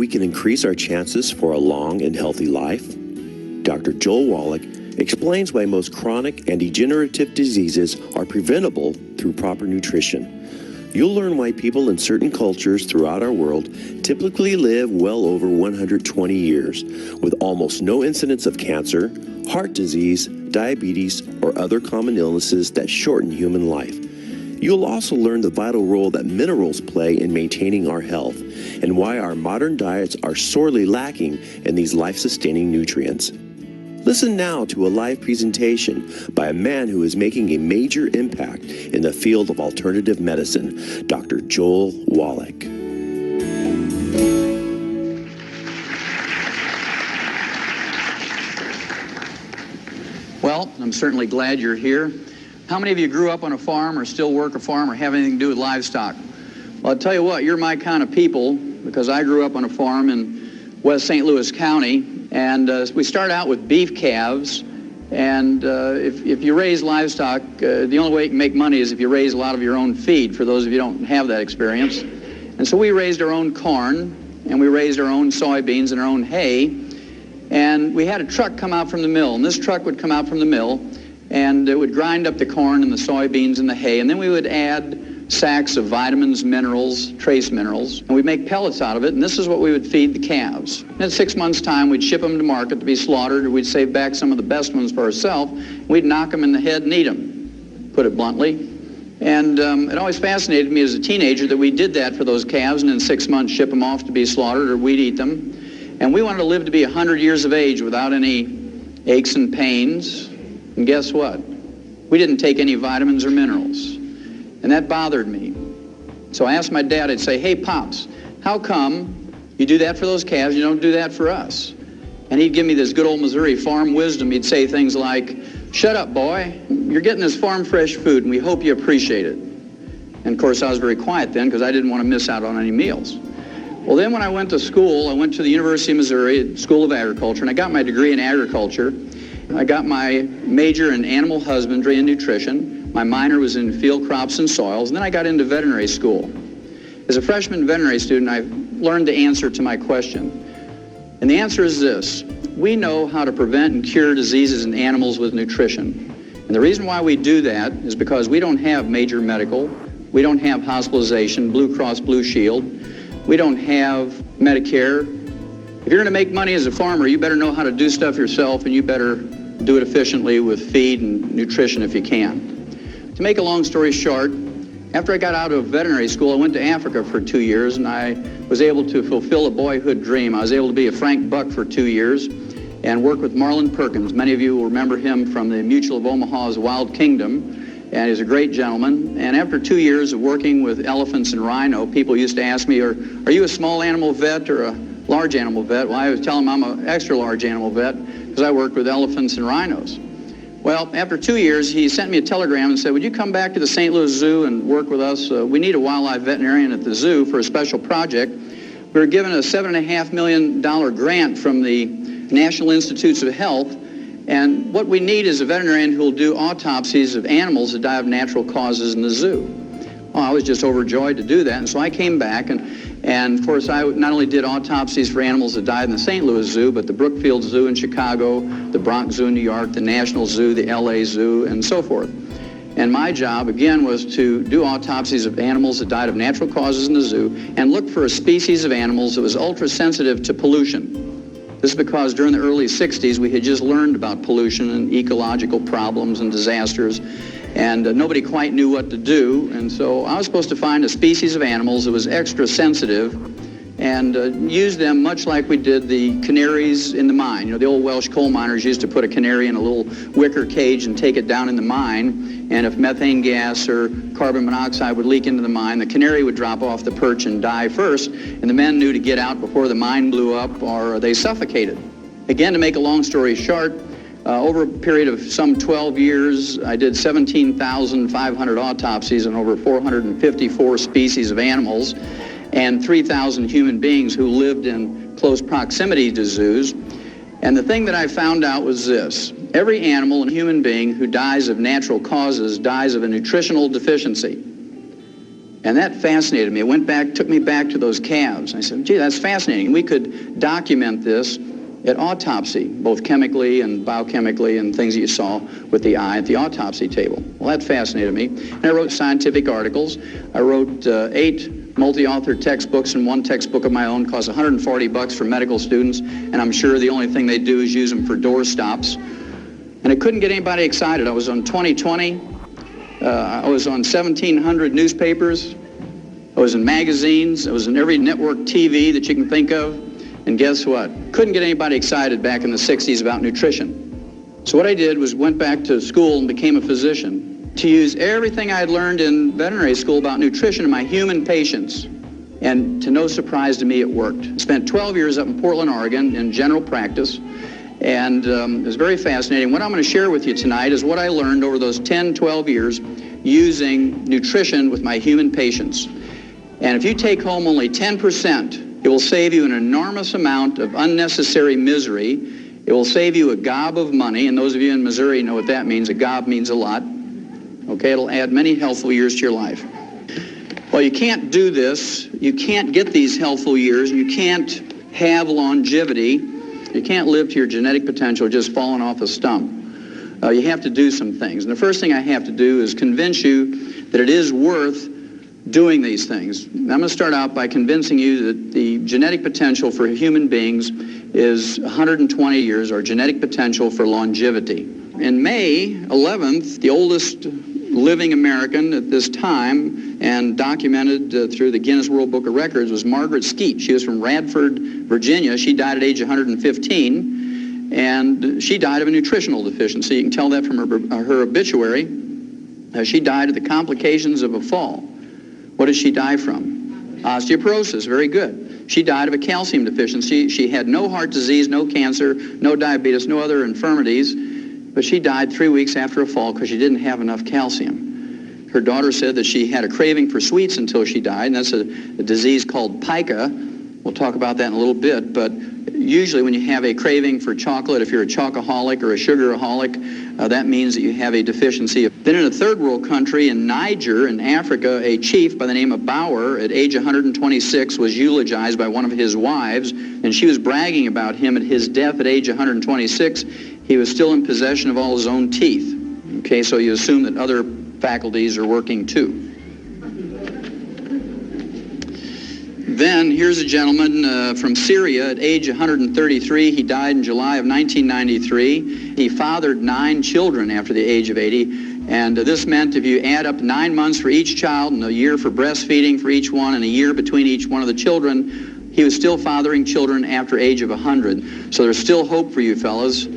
we can increase our chances for a long and healthy life? Dr. Joel Wallach explains why most chronic and degenerative diseases are preventable through proper nutrition. You'll learn why people in certain cultures throughout our world typically live well over 120 years, with almost no incidence of cancer, heart disease, diabetes, or other common illnesses that shorten human life. You'll also learn the vital role that minerals play in maintaining our health, and why our modern diets are sorely lacking in these life-sustaining nutrients. Listen now to a live presentation by a man who is making a major impact in the field of alternative medicine, Dr. Joel Wallach. Well, I'm certainly glad you're here. How many of you grew up on a farm or still work a farm or have anything to do with livestock? Well, I'll tell you what, you're my kind of people, because I grew up on a farm in West St. Louis County. And we start out with beef calves, and if you raise livestock, the only way you can make money is if you raise a lot of your own feed, for those of you who don't have that experience. And so we raised our own corn, and we raised our own soybeans and our own hay, and we had a truck come out from the mill, and this truck would come out from the mill, and it would grind up the corn and the soybeans and the hay, and then we would add sacks of vitamins, minerals, trace minerals, and we'd make pellets out of it, and this is what we would feed the calves. And in 6 months' time, we'd ship them to market to be slaughtered, or we'd save back some of the best ones for ourselves. We'd knock them in the head and eat them, put it bluntly. And it always fascinated me as a teenager that we did that for those calves, and in 6 months ship them off to be slaughtered, or we'd eat them. And we wanted to live to be 100 years of age without any aches and pains. And guess what? We didn't take any vitamins or minerals. And that bothered me. So I asked my dad, I'd say, hey, Pops, how come you do that for those calves, you don't do that for us? And he'd give me this good old Missouri farm wisdom. He'd say things like, shut up, boy. You're getting this farm fresh food, and we hope you appreciate it. And, of course, I was very quiet then because I didn't want to miss out on any meals. Well, then when I went to school, I went to the University of Missouri School of Agriculture, and I got my degree in agriculture. I got my major in animal husbandry and nutrition. My minor was in field crops and soils, and then I got into veterinary school. As a freshman veterinary student, I learned the answer to my question. And the answer is this: we know how to prevent and cure diseases in animals with nutrition. And the reason why we do that is because we don't have major medical, we don't have hospitalization, Blue Cross Blue Shield, we don't have Medicare. If you're going to make money as a farmer, you better know how to do stuff yourself, and you better do it efficiently with feed and nutrition if you can. To make a long story short, after I got out of veterinary school, I went to Africa for 2 years, and I was able to fulfill a boyhood dream. I was able to be a Frank Buck for 2 years and work with Marlon Perkins. Many of you will remember him from the Mutual of Omaha's Wild Kingdom, and he's a great gentleman. And after 2 years of working with elephants and rhino, people used to ask me, are you a small animal vet or a large animal vet? Well, I would tell them I'm an extra large animal vet because I worked with elephants and rhinos. Well, after 2 years, he sent me a telegram and said, would you come back to the St. Louis Zoo and work with us? We need a wildlife veterinarian at the zoo for a special project. We were given a $7.5 million grant from the National Institutes of Health, and what we need is a veterinarian who will do autopsies of animals that die of natural causes in the zoo. Well, I was just overjoyed to do that, and so I came back, and of course I not only did autopsies for animals that died in the St. Louis Zoo, but the Brookfield Zoo in Chicago, the Bronx Zoo in New York, the National Zoo, the LA Zoo, and so forth. And my job, again, was to do autopsies of animals that died of natural causes in the zoo and look for a species of animals that was ultra-sensitive to pollution. This is because during the early 60s, we had just learned about pollution and ecological problems and disasters, and nobody quite knew what to do. And so I was supposed to find a species of animals that was extra sensitive and use them much like we did the canaries in the mine. You know, the old Welsh coal miners used to put a canary in a little wicker cage and take it down in the mine, and if methane gas or carbon monoxide would leak into the mine, the canary would drop off the perch and die first, and the men knew to get out before the mine blew up or they suffocated. Again, to make a long story short, over a period of some 12 years, I did 17,500 autopsies on over 454 species of animals and 3,000 human beings who lived in close proximity to zoos. And the thing that I found out was this: every animal and human being who dies of natural causes dies of a nutritional deficiency. And that fascinated me. It took me back to those calves. I said, gee, that's fascinating. And we could document this at autopsy, both chemically and biochemically and things that you saw with the eye at the autopsy table. Well, that fascinated me. And I wrote scientific articles. I wrote 8 multi-author textbooks and 1 textbook of my own. Cost $140 for medical students, and I'm sure the only thing they do is use them for door stops. And I couldn't get anybody excited. I was on 2020. I was on 1,700 newspapers. I was in magazines. I was in every network TV that you can think of. And guess what? Couldn't get anybody excited back in the 60s about nutrition. So what I did was went back to school and became a physician to use everything I had learned in veterinary school about nutrition in my human patients. And to no surprise to me, it worked. I spent 12 years up in Portland, Oregon in general practice. And it was very fascinating. What I'm going to share with you tonight is what I learned over those 10, 12 years using nutrition with my human patients. And if you take home only 10%, it will save you an enormous amount of unnecessary misery. It will save you a gob of money, and those of you in Missouri know what that means. A gob means a lot. Okay, it'll add many healthful years to your life. Well, you can't do this. You can't get these healthful years. You can't have longevity. You can't live to your genetic potential just falling off a stump. You have to do some things. And the first thing I have to do is convince you that it is worth doing these things. I'm going to start out by convincing you that the genetic potential for human beings is 120 years, or genetic potential for longevity. In May 11th, the oldest living American at this time and documented through the Guinness World Book of Records was Margaret Skeet. She was from Radford, Virginia. She died at age 115, and she died of a nutritional deficiency. You can tell that from her obituary. She died of the complications of a fall. What did she die from? Osteoporosis, very good. She died of a calcium deficiency. She had no heart disease, no cancer, no diabetes, no other infirmities, but she died 3 weeks after a fall because she didn't have enough calcium. Her daughter said that she had a craving for sweets until she died, and that's a disease called pica. We'll talk about that in a little bit, but usually when you have a craving for chocolate, if you're a chocoholic or a sugaraholic, that means that you have a deficiency. Then in a third world country, in Niger, in Africa, a chief by the name of Bauer, at age 126, was eulogized by one of his wives, and she was bragging about him at his death at age 126. He was still in possession of all his own teeth. Okay, so you assume that other faculties are working too. Then here's a gentleman from Syria at age 133. He died in July of 1993. He fathered 9 children after the age of 80. And this meant if you add up 9 months for each child and a year for breastfeeding for each one and a year between each one of the children, he was still fathering children after age of 100. So there's still hope for you fellas.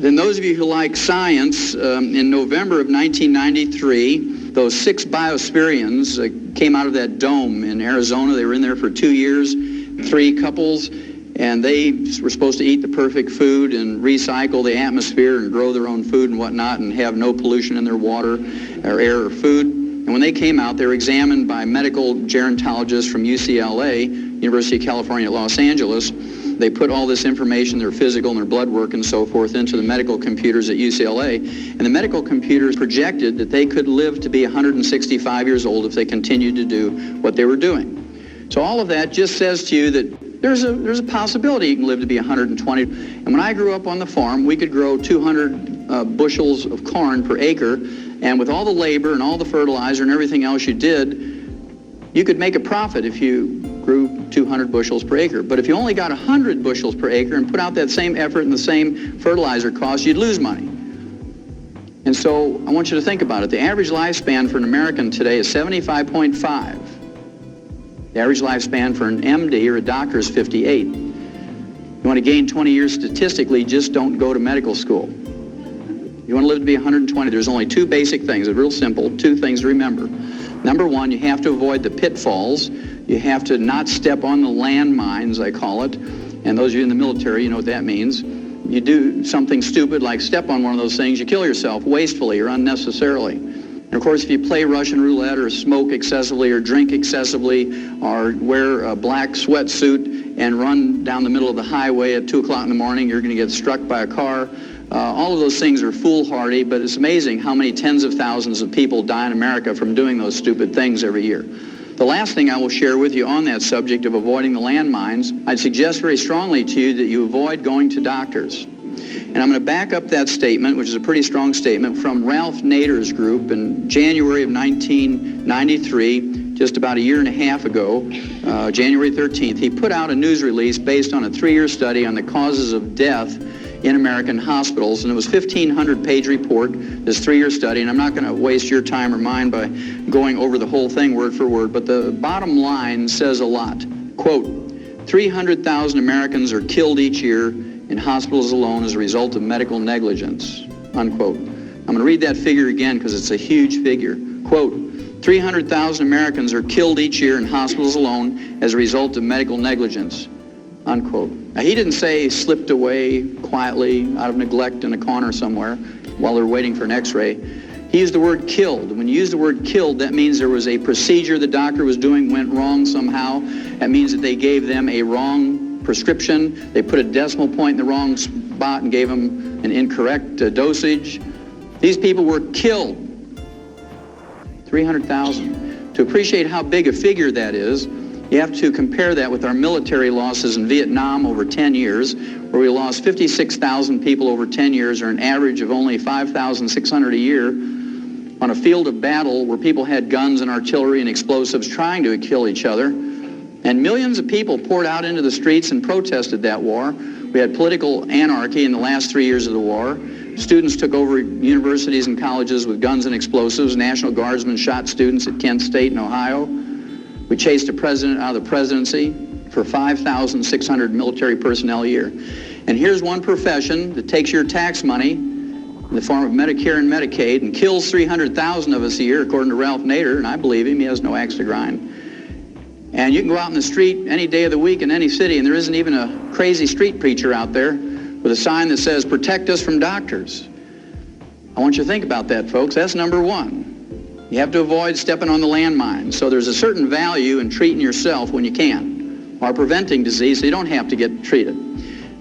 Then those of you who like science, in November of 1993, those 6 biospirians came out of that dome in Arizona. They were in there for 2 years, 3 couples, and they were supposed to eat the perfect food and recycle the atmosphere and grow their own food and whatnot and have no pollution in their water or air or food. And when they came out, they were examined by medical gerontologists from UCLA, University of California at Los Angeles. They put all this information, their physical and their blood work and so forth, into the medical computers at UCLA. And the medical computers projected that they could live to be 165 years old if they continued to do what they were doing. So all of that just says to you that there's a possibility you can live to be 120. And when I grew up on the farm, we could grow 200 bushels of corn per acre. And with all the labor and all the fertilizer and everything else you did, you could make a profit if you grew 200 bushels per acre. But if you only got 100 bushels per acre and put out that same effort and the same fertilizer cost, you'd lose money. And so I want you to think about it. The average lifespan for an American today is 75.5. The average lifespan for an MD or a doctor is 58. You want to gain 20 years statistically, just don't go to medical school. You want to live to be 120, there's only 2 basic things. It's real simple, 2 things to remember. Number 1, you have to avoid the pitfalls. You have to not step on the landmines, I call it. And those of you in the military, you know what that means. You do something stupid like step on one of those things, you kill yourself wastefully or unnecessarily. And of course, if you play Russian roulette or smoke excessively or drink excessively or wear a black sweatsuit and run down the middle of the highway at 2 o'clock in the morning, you're going to get struck by a car. All of those things are foolhardy, but it's amazing how many tens of thousands of people die in America from doing those stupid things every year. The last thing I will share with you on that subject of avoiding the landmines, I'd suggest very strongly to you that you avoid going to doctors. And I'm going to back up that statement, which is a pretty strong statement, from Ralph Nader's group in January of 1993, just about a year and a half ago, January 13th. He put out a news release based on a 3-year study on the causes of death in American hospitals, and it was a 1,500-page report, this 3-year study, and I'm not going to waste your time or mine by going over the whole thing word for word, but the bottom line says a lot. Quote, 300,000 Americans are killed each year in hospitals alone as a result of medical negligence, unquote. I'm going to read that figure again because it's a huge figure. Quote, 300,000 Americans are killed each year in hospitals alone as a result of medical negligence, unquote. Now, he didn't say slipped away quietly out of neglect in a corner somewhere while they're waiting for an x-ray. He used the word killed. When you use the word killed, that means there was a procedure the doctor was doing went wrong somehow. That means that they gave them a wrong prescription. They put a decimal point in the wrong spot and gave them an incorrect dosage. These people were killed. 300,000. To appreciate how big a figure that is, you have to compare that with our military losses in Vietnam over 10 years, where we lost 56,000 people over 10 years, or an average of only 5,600 a year, on a field of battle where people had guns and artillery and explosives trying to kill each other. And millions of people poured out into the streets and protested that war. We had political anarchy in the last 3 years of the war. Students took over universities and colleges with guns and explosives. National Guardsmen shot students at Kent State in Ohio. We chased a president out of the presidency for 5,600 military personnel a year. And here's one profession that takes your tax money in the form of Medicare and Medicaid and kills 300,000 of us a year, according to Ralph Nader, and I believe him, he has no axe to grind. And you can go out in the street any day of the week in any city, and there isn't even a crazy street preacher out there with a sign that says, protect us from doctors. I want you to think about that, folks. That's number one. You have to avoid stepping on the landmine. So there's a certain value in treating yourself when you can, or preventing disease so you don't have to get treated.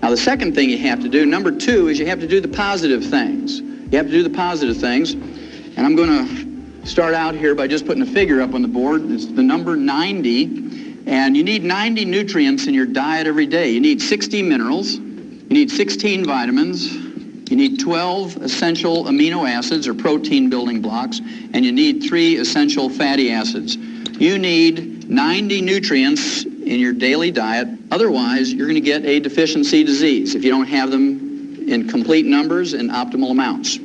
Now, the second thing you have to do, number two, is you have to do the positive things. You have to do the positive things. And I'm going to start out here by just putting a figure up on the board. It's the number 90. And you need 90 nutrients in your diet every day. You need 60 minerals. You need 16 vitamins. You need 12 essential amino acids or protein building blocks, and you need 3 essential fatty acids. You need 90 nutrients in your daily diet. Otherwise, you're going to get a deficiency disease if you don't have them in complete numbers and optimal amounts.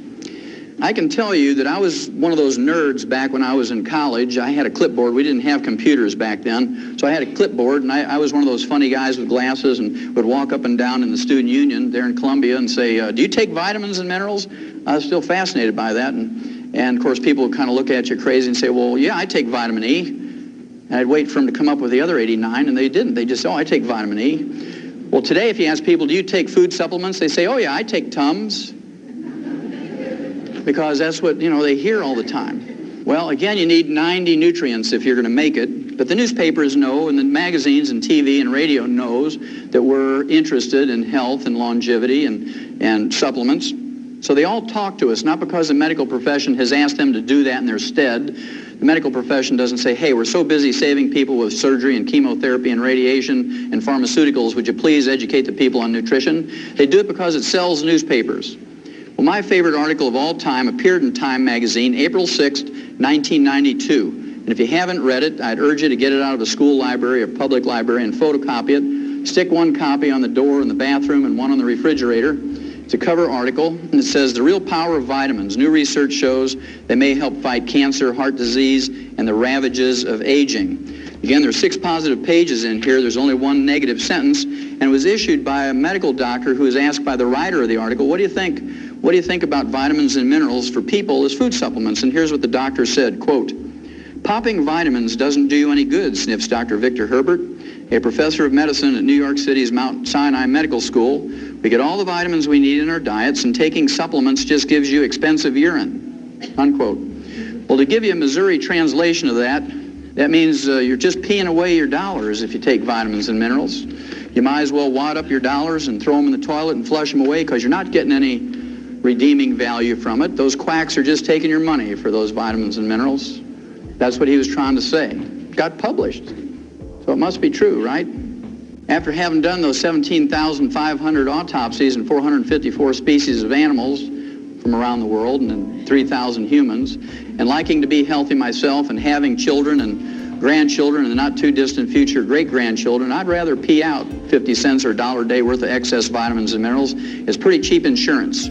I can tell you that I was one of those nerds back when I was in college. I had a clipboard. We didn't have computers back then. So I had a clipboard, and I was one of those funny guys with glasses and would walk up and down in the student union there in Columbia and say, do you take vitamins and minerals? I was still fascinated by that. And of course, people would kind of look at you crazy and say, well, yeah, I take vitamin E. And I'd wait for them to come up with the other 89, and they didn't. They just, oh, I take vitamin E. Well, today, if you ask people, do you take food supplements? They say, oh, yeah, I take Tums. Because that's what, they hear all the time. Well, again, you need 90 nutrients if you're going to make it. But the newspapers know, and the magazines and TV and radio knows that we're interested in health and longevity and supplements. So they all talk to us, not because the medical profession has asked them to do that in their stead. The medical profession doesn't say, hey, we're so busy saving people with surgery and chemotherapy and radiation and pharmaceuticals, would you please educate the people on nutrition? They do it because it sells newspapers. Well, my favorite article of all time appeared in Time magazine, April 6th, 1992. And if you haven't read it, I'd urge you to get it out of a school library or public library and photocopy it. Stick one copy on the door in the bathroom and one on the refrigerator. It's a cover article, and it says, The Real Power of Vitamins. New research shows they may help fight cancer, heart disease, and the ravages of aging. Again, there's 6 positive pages in here. There's only 1 negative sentence, and it was issued by a medical doctor who was asked by the writer of the article, what do you think about vitamins and minerals for people as food supplements? And here's what the doctor said, quote, popping vitamins doesn't do you any good, sniffs Dr. Victor Herbert, a professor of medicine at New York City's Mount Sinai Medical School. We get all the vitamins we need in our diets, and taking supplements just gives you expensive urine, unquote. Well, to give you a Missouri translation of that, that means you're just peeing away your dollars if you take vitamins and minerals. You might as well wad up your dollars and throw them in the toilet and flush them away because you're not getting any redeeming value from it. Those quacks are just taking your money for those vitamins and minerals. That's what he was trying to say. It got published. So it must be true, right? After having done those 17,500 autopsies in 454 species of animals from around the world and in 3,000 humans, and liking to be healthy myself and having children and grandchildren in the not too distant future great-grandchildren, I'd rather pee out 50 cents or $1 a day worth of excess vitamins and minerals. It's pretty cheap insurance.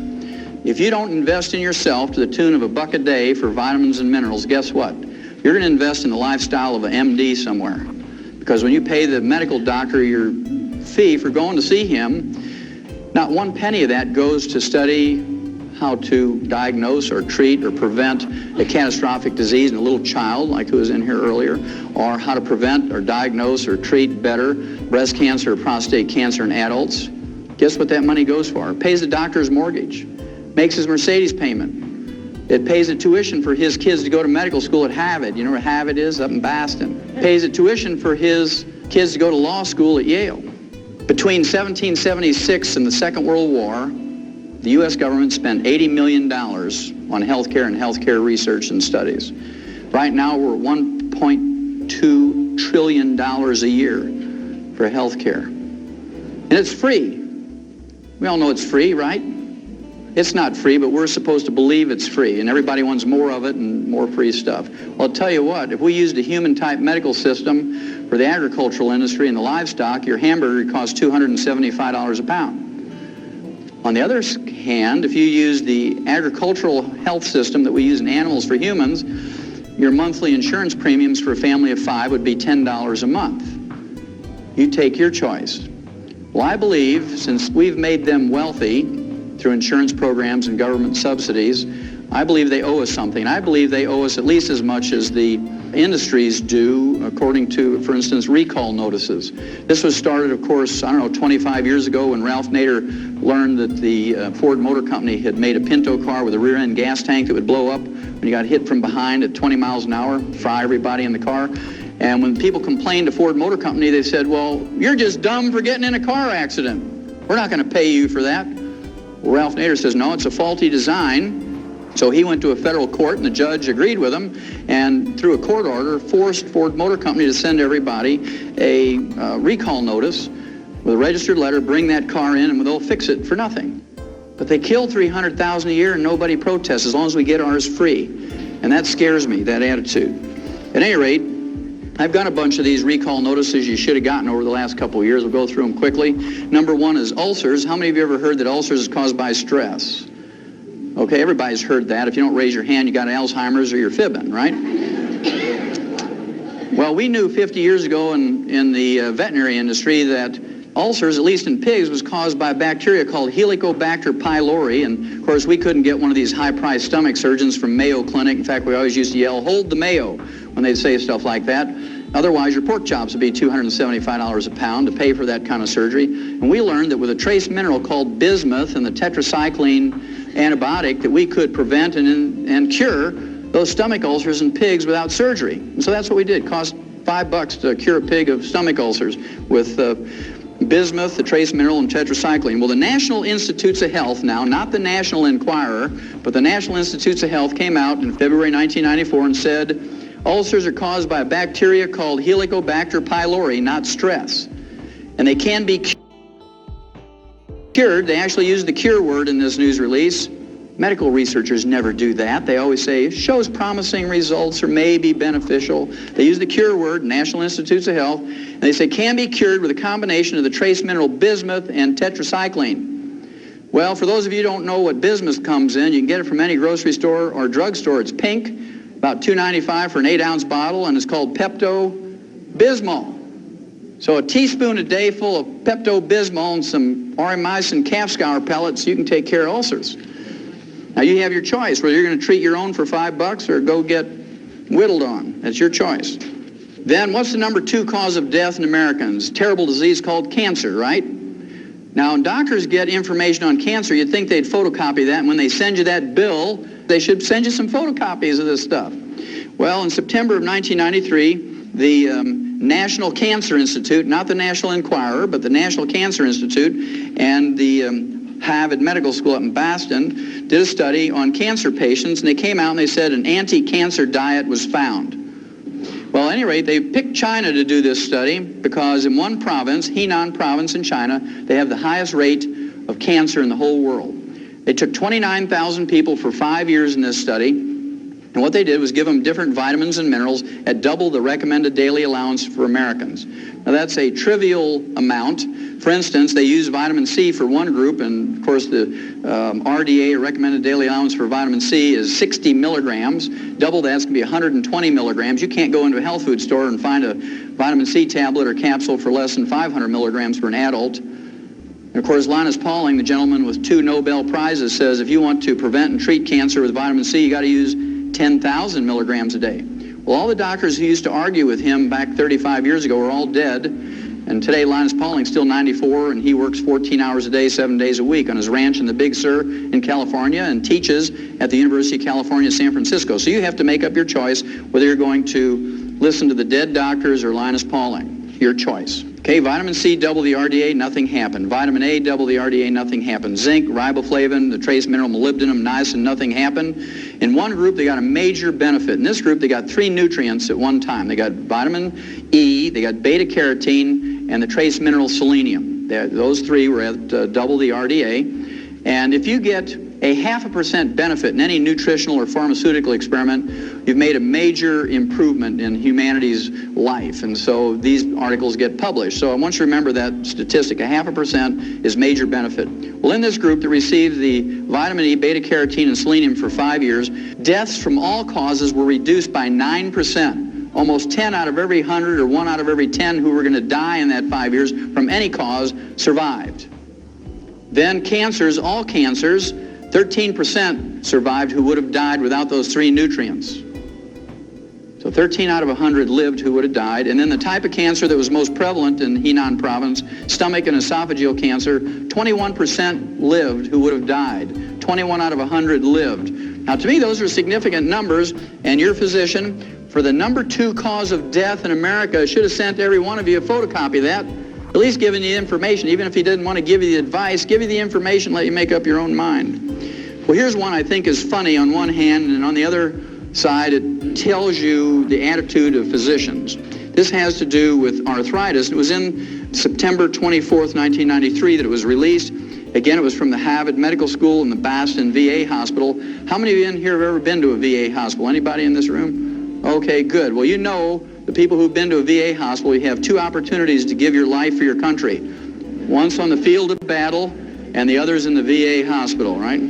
If you don't invest in yourself to the tune of $1 a day for vitamins and minerals, guess what? You're going to invest in the lifestyle of an MD somewhere. Because when you pay the medical doctor your fee for going to see him, not one penny of that goes to study how to diagnose or treat or prevent a catastrophic disease in a little child, like who was in here earlier, or how to prevent or diagnose or treat better breast cancer or prostate cancer in adults. Guess what that money goes for? It pays the doctor's mortgage, makes his Mercedes payment. It pays the tuition for his kids to go to medical school at Harvard. You know where Harvard is? Up in Boston. Pays the tuition for his kids to go to law school at Yale. Between 1776 and the Second World War, the U.S. government spent $80 million on healthcare and healthcare research and studies. Right now, we're at $1.2 trillion a year for healthcare. And it's free. We all know it's free, right? It's not free, but we're supposed to believe it's free, and everybody wants more of it and more free stuff. Well, I'll tell you what, if we used a human-type medical system for the agricultural industry and the livestock, your hamburger costs $275 a pound. On the other hand, if you use the agricultural health system that we use in animals for humans, your monthly insurance premiums for a family of 5 would be $10 a month. You take your choice. Well, I believe, since we've made them wealthy through insurance programs and government subsidies, I believe they owe us something. I believe they owe us at least as much as the industries do, according to, for instance, recall notices. This was started, of course, 25 years ago when Ralph Nader learned that the Ford Motor Company had made a Pinto car with a rear-end gas tank that would blow up when you got hit from behind at 20 miles an hour, fry everybody in the car. And when people complained to Ford Motor Company, they said, well, you're just dumb for getting in a car accident. We're not going to pay you for that. Well, Ralph Nader says, no, it's a faulty design. So he went to a federal court, and the judge agreed with him, and through a court order, forced Ford Motor Company to send everybody a recall notice with a registered letter, bring that car in, and they'll fix it for nothing. But they kill 300,000 a year, and nobody protests as long as we get ours free. And that scares me, that attitude. At any rate, I've got a bunch of these recall notices you should have gotten over the last couple of years. We'll go through them quickly. Number one is ulcers. How many of you ever heard that ulcers is caused by stress? Okay, everybody's heard that. If you don't raise your hand, you got Alzheimer's or you're fibbing, right? Well, we knew 50 years ago in the veterinary industry that ulcers, at least in pigs, was caused by a bacteria called Helicobacter pylori. And, of course, we couldn't get one of these high-priced stomach surgeons from Mayo Clinic. In fact, we always used to yell, hold the Mayo, when they'd say stuff like that. Otherwise, your pork chops would be $275 a pound to pay for that kind of surgery. And we learned that with a trace mineral called bismuth and the tetracycline antibiotic that we could prevent and cure those stomach ulcers in pigs without surgery. And so that's what we did. It cost $5 to cure a pig of stomach ulcers with bismuth, the trace mineral, and tetracycline. Well, the National Institutes of Health now, not the National Enquirer, but the National Institutes of Health came out in February 1994 and said, ulcers are caused by a bacteria called Helicobacter pylori, not stress. And they can be cured. They actually use the cure word in this news release. Medical researchers never do that. They always say, shows promising results or may be beneficial. They use the cure word, National Institutes of Health, and they say can be cured with a combination of the trace mineral bismuth and tetracycline. Well, for those of you who don't know what bismuth comes in, you can get it from any grocery store or drugstore. It's pink, about $2.95 for an 8-ounce bottle, and it's called Pepto-Bismol. So a teaspoon a day full of Pepto-Bismol and some aureomycin calf scour pellets, you can take care of ulcers. Now you have your choice, whether you're going to treat your own for $5 or go get whittled on. That's your choice. Then what's the number 2 cause of death in Americans? Terrible disease called cancer, right? Now when doctors get information on cancer, you'd think they'd photocopy that, and when they send you that bill, they should send you some photocopies of this stuff. Well, in September of 1993, the National Cancer Institute, not the National Enquirer, but the National Cancer Institute, and the Harvard Medical School up in Boston did a study on cancer patients, and they came out and they said an anti-cancer diet was found. Well, at any rate, they picked China to do this study because in one province, Henan province in China, they have the highest rate of cancer in the whole world. They took 29,000 people for 5 years in this study, and what they did was give them different vitamins and minerals at double the recommended daily allowance for Americans. Now, that's a trivial amount. For instance, they used vitamin C for one group, and of course the RDA, or recommended daily allowance for vitamin C, is 60 milligrams. Double that's going to be 120 milligrams. You can't go into a health food store and find a vitamin C tablet or capsule for less than 500 milligrams for an adult. And of course, Linus Pauling, the gentleman with 2 Nobel Prizes, says if you want to prevent and treat cancer with vitamin C, you got to use 10,000 milligrams a day. Well, all the doctors who used to argue with him back 35 years ago are all dead. And today, Linus Pauling's still 94, and he works 14 hours a day, 7 days a week on his ranch in the Big Sur in California and teaches at the University of California, San Francisco. So you have to make up your choice whether you're going to listen to the dead doctors or Linus Pauling. Your choice. Okay, vitamin C, double the RDA, nothing happened. Vitamin A, double the RDA, nothing happened. Zinc, riboflavin, the trace mineral molybdenum, niacin, nothing happened. In one group, they got a major benefit. In this group, they got 3 nutrients at one time. They got vitamin E, they got beta-carotene, and the trace mineral selenium. Those 3 were at double the RDA. And if you get a 0.5% benefit in any nutritional or pharmaceutical experiment, you've made a major improvement in humanity's life. And so these articles get published. So I want you to remember that statistic. 0.5% is major benefit. Well, in this group that received the vitamin E, beta-carotene, and selenium for 5 years, deaths from all causes were reduced by 9%. Almost 10 out of every 100 or 1 out of every 10 who were going to die in that 5 years from any cause survived. Then cancers, all cancers, 13% survived who would have died without those 3 nutrients. So 13 out of 100 lived who would have died. And then the type of cancer that was most prevalent in Henan province, stomach and esophageal cancer, 21% lived who would have died. 21 out of 100 lived. Now, to me, those are significant numbers, and your physician, for the number 2 cause of death in America, should have sent every one of you a photocopy of that, at least giving you information. Even if he didn't want to give you the advice, give you the information, let you make up your own mind. Well, here's one I think is funny on one hand, and on the other side, it tells you the attitude of physicians. This has to do with arthritis. It was in September 24th, 1993 that it was released. Again, it was from the Harvard Medical School and the Boston VA Hospital. How many of you in here have ever been to a VA hospital? Anybody in this room? Okay, good. Well, you know, the people who've been to a VA hospital, you have 2 opportunities to give your life for your country. Once on the field of battle, and the other's in the VA hospital, right?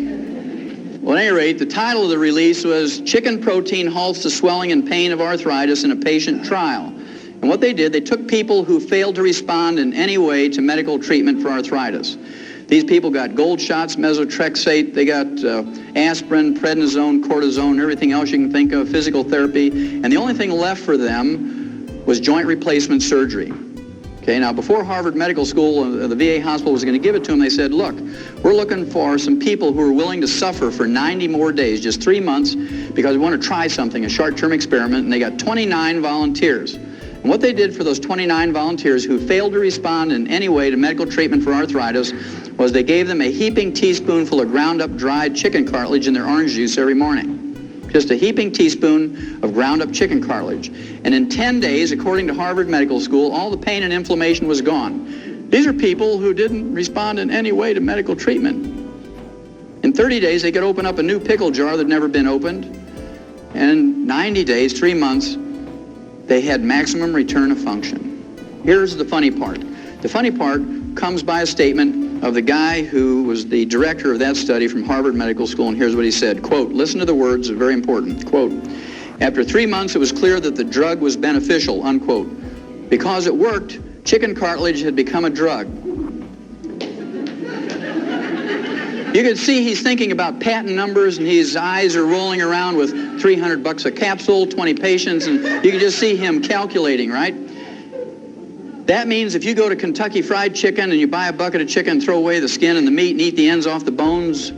Well, at any rate, the title of the release was Chicken Protein Halts the Swelling and Pain of Arthritis in a Patient Trial. And what they did, they took people who failed to respond in any way to medical treatment for arthritis. These people got gold shots, methotrexate, they got aspirin, prednisone, cortisone, everything else you can think of, physical therapy, and the only thing left for them was joint replacement surgery. Okay, now before Harvard Medical School, the VA hospital was going to give it to them, they said, look, we're looking for some people who are willing to suffer for 90 more days, just 3 months, because we want to try something, a short-term experiment, and they got 29 volunteers. And what they did for those 29 volunteers who failed to respond in any way to medical treatment for arthritis was they gave them a heaping teaspoonful of ground-up dried chicken cartilage in their orange juice every morning. Just a heaping teaspoon of ground-up chicken cartilage. And in 10 days, according to Harvard Medical School, all the pain and inflammation was gone. These are people who didn't respond in any way to medical treatment. In 30 days, they could open up a new pickle jar that had never been opened. And in 90 days, 3 months, they had maximum return of function. Here's the funny part. The funny part comes by a statement of the guy who was the director of that study from Harvard Medical School, and here's what he said, quote, listen to the words, they're very important, quote, after 3 months it was clear that the drug was beneficial, unquote. Because it worked, chicken cartilage had become a drug. You can see he's thinking about patent numbers, and his eyes are rolling around with $300 a capsule, 20 patients, and you can just see him calculating, right? That means if you go to Kentucky Fried Chicken and you buy a bucket of chicken, throw away the skin and the meat and eat the ends off the bones,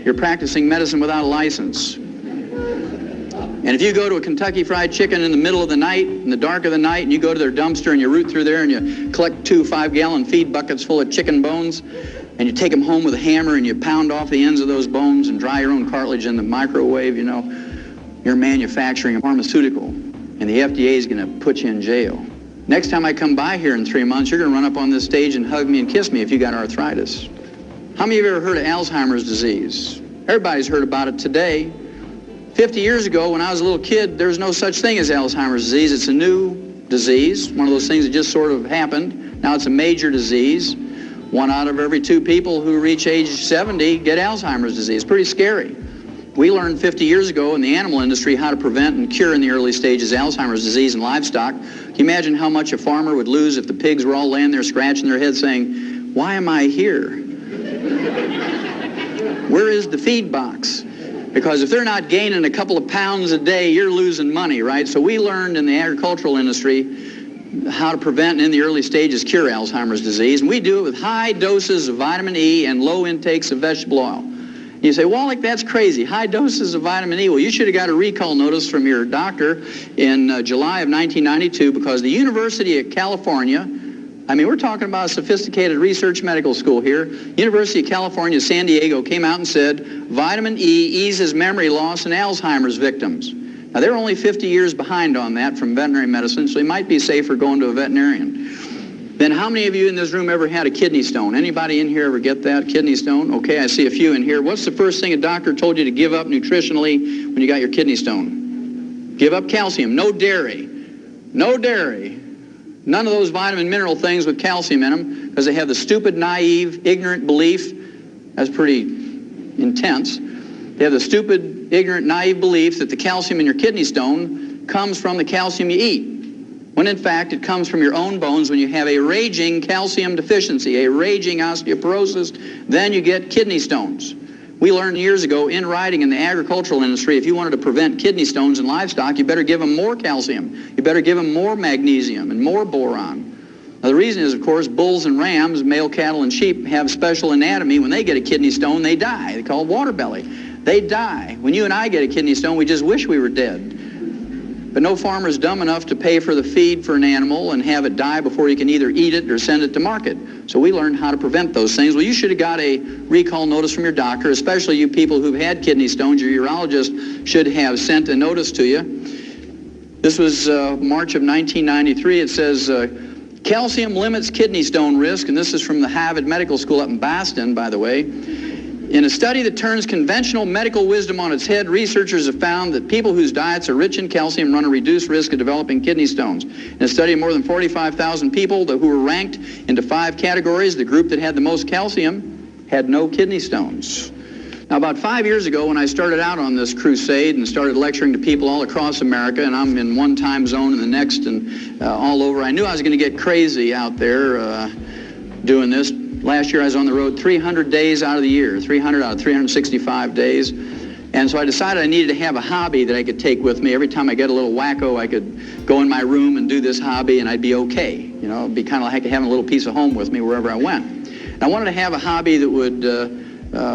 you're practicing medicine without a license. And if you go to a Kentucky Fried Chicken in the middle of the night, in the dark of the night, and you go to their dumpster and you root through there and you collect 2 5-gallon feed buckets full of chicken bones, and you take them home with a hammer and you pound off the ends of those bones and dry your own cartilage in the microwave, you know, you're manufacturing a pharmaceutical, and the FDA is going to put you in jail. Next time I come by here in 3 months, you're going to run up on this stage and hug me and kiss me if you got arthritis. How many of you have ever heard of Alzheimer's disease? Everybody's heard about it today. 50 years ago, when I was a little kid, there was no such thing as Alzheimer's disease. It's a new disease, one of those things that just sort of happened. Now it's a major disease. 1 out of every 2 people who reach age 70 get Alzheimer's disease. Pretty scary. We learned 50 years ago in the animal industry how to prevent and cure in the early stages Alzheimer's disease in livestock. Can you imagine how much a farmer would lose if the pigs were all laying there scratching their heads saying, "Why am I here? Where is the feed box?" Because if they're not gaining a couple of pounds a day, you're losing money, right? So we learned in the agricultural industry how to prevent and in the early stages cure Alzheimer's disease. And we do it with high doses of vitamin E and low intakes of vegetable oil. You say, Wallach, that's crazy. High doses of vitamin E. Well, you should have got a recall notice from your doctor in July of 1992 because the University of California, I mean, we're talking about a sophisticated research medical school here. University of California, San Diego came out and said vitamin E eases memory loss in Alzheimer's victims. Now, they're only 50 years behind on that from veterinary medicine, so they might be safer going to a veterinarian. Then how many of you in this room ever had a kidney stone? Anybody in here ever get that, kidney stone? Okay, I see a few in here. What's the first thing a doctor told you to give up nutritionally when you got your kidney stone? Give up calcium. No dairy. No dairy. None of those vitamin mineral things with calcium in them because they have the stupid, naive, ignorant belief. That's pretty intense. They have the stupid, ignorant, naive belief that the calcium in your kidney stone comes from the calcium you eat, when in fact it comes from your own bones. When you have a raging calcium deficiency, a raging osteoporosis, then you get kidney stones. We learned years ago in writing in the agricultural industry, if you wanted to prevent kidney stones in livestock, you better give them more calcium. You better give them more magnesium and more boron. Now, the reason is, of course, bulls and rams, male cattle and sheep, have special anatomy. When they get a kidney stone, they die. They call it water belly. They die. When you and I get a kidney stone, we just wish we were dead. But no farmer is dumb enough to pay for the feed for an animal and have it die before you can either eat it or send it to market. So we learned how to prevent those things. Well, you should have got a recall notice from your doctor, especially you people who've had kidney stones. Your urologist should have sent a notice to you. This was March of 1993. It says, calcium limits kidney stone risk, and this is from the Harvard Medical School up in Boston, by the way. In a study that turns conventional medical wisdom on its head, researchers have found that people whose diets are rich in calcium run a reduced risk of developing kidney stones. In a study of more than 45,000 people who were ranked into 5 categories, the group that had the most calcium had no kidney stones. Now, about 5 years ago, when I started out on this crusade and started lecturing to people all across America, and I'm in one time zone and the next and all over, I knew I was going to get crazy out there doing this. Last year I was on the road 300 days out of the year, 300 out of 365 days. And so I decided I needed to have a hobby that I could take with me. Every time I get a little wacko, I could go in my room and do this hobby and I'd be okay. You know, it'd be kind of like having a little piece of home with me wherever I went. And I wanted to have a hobby that would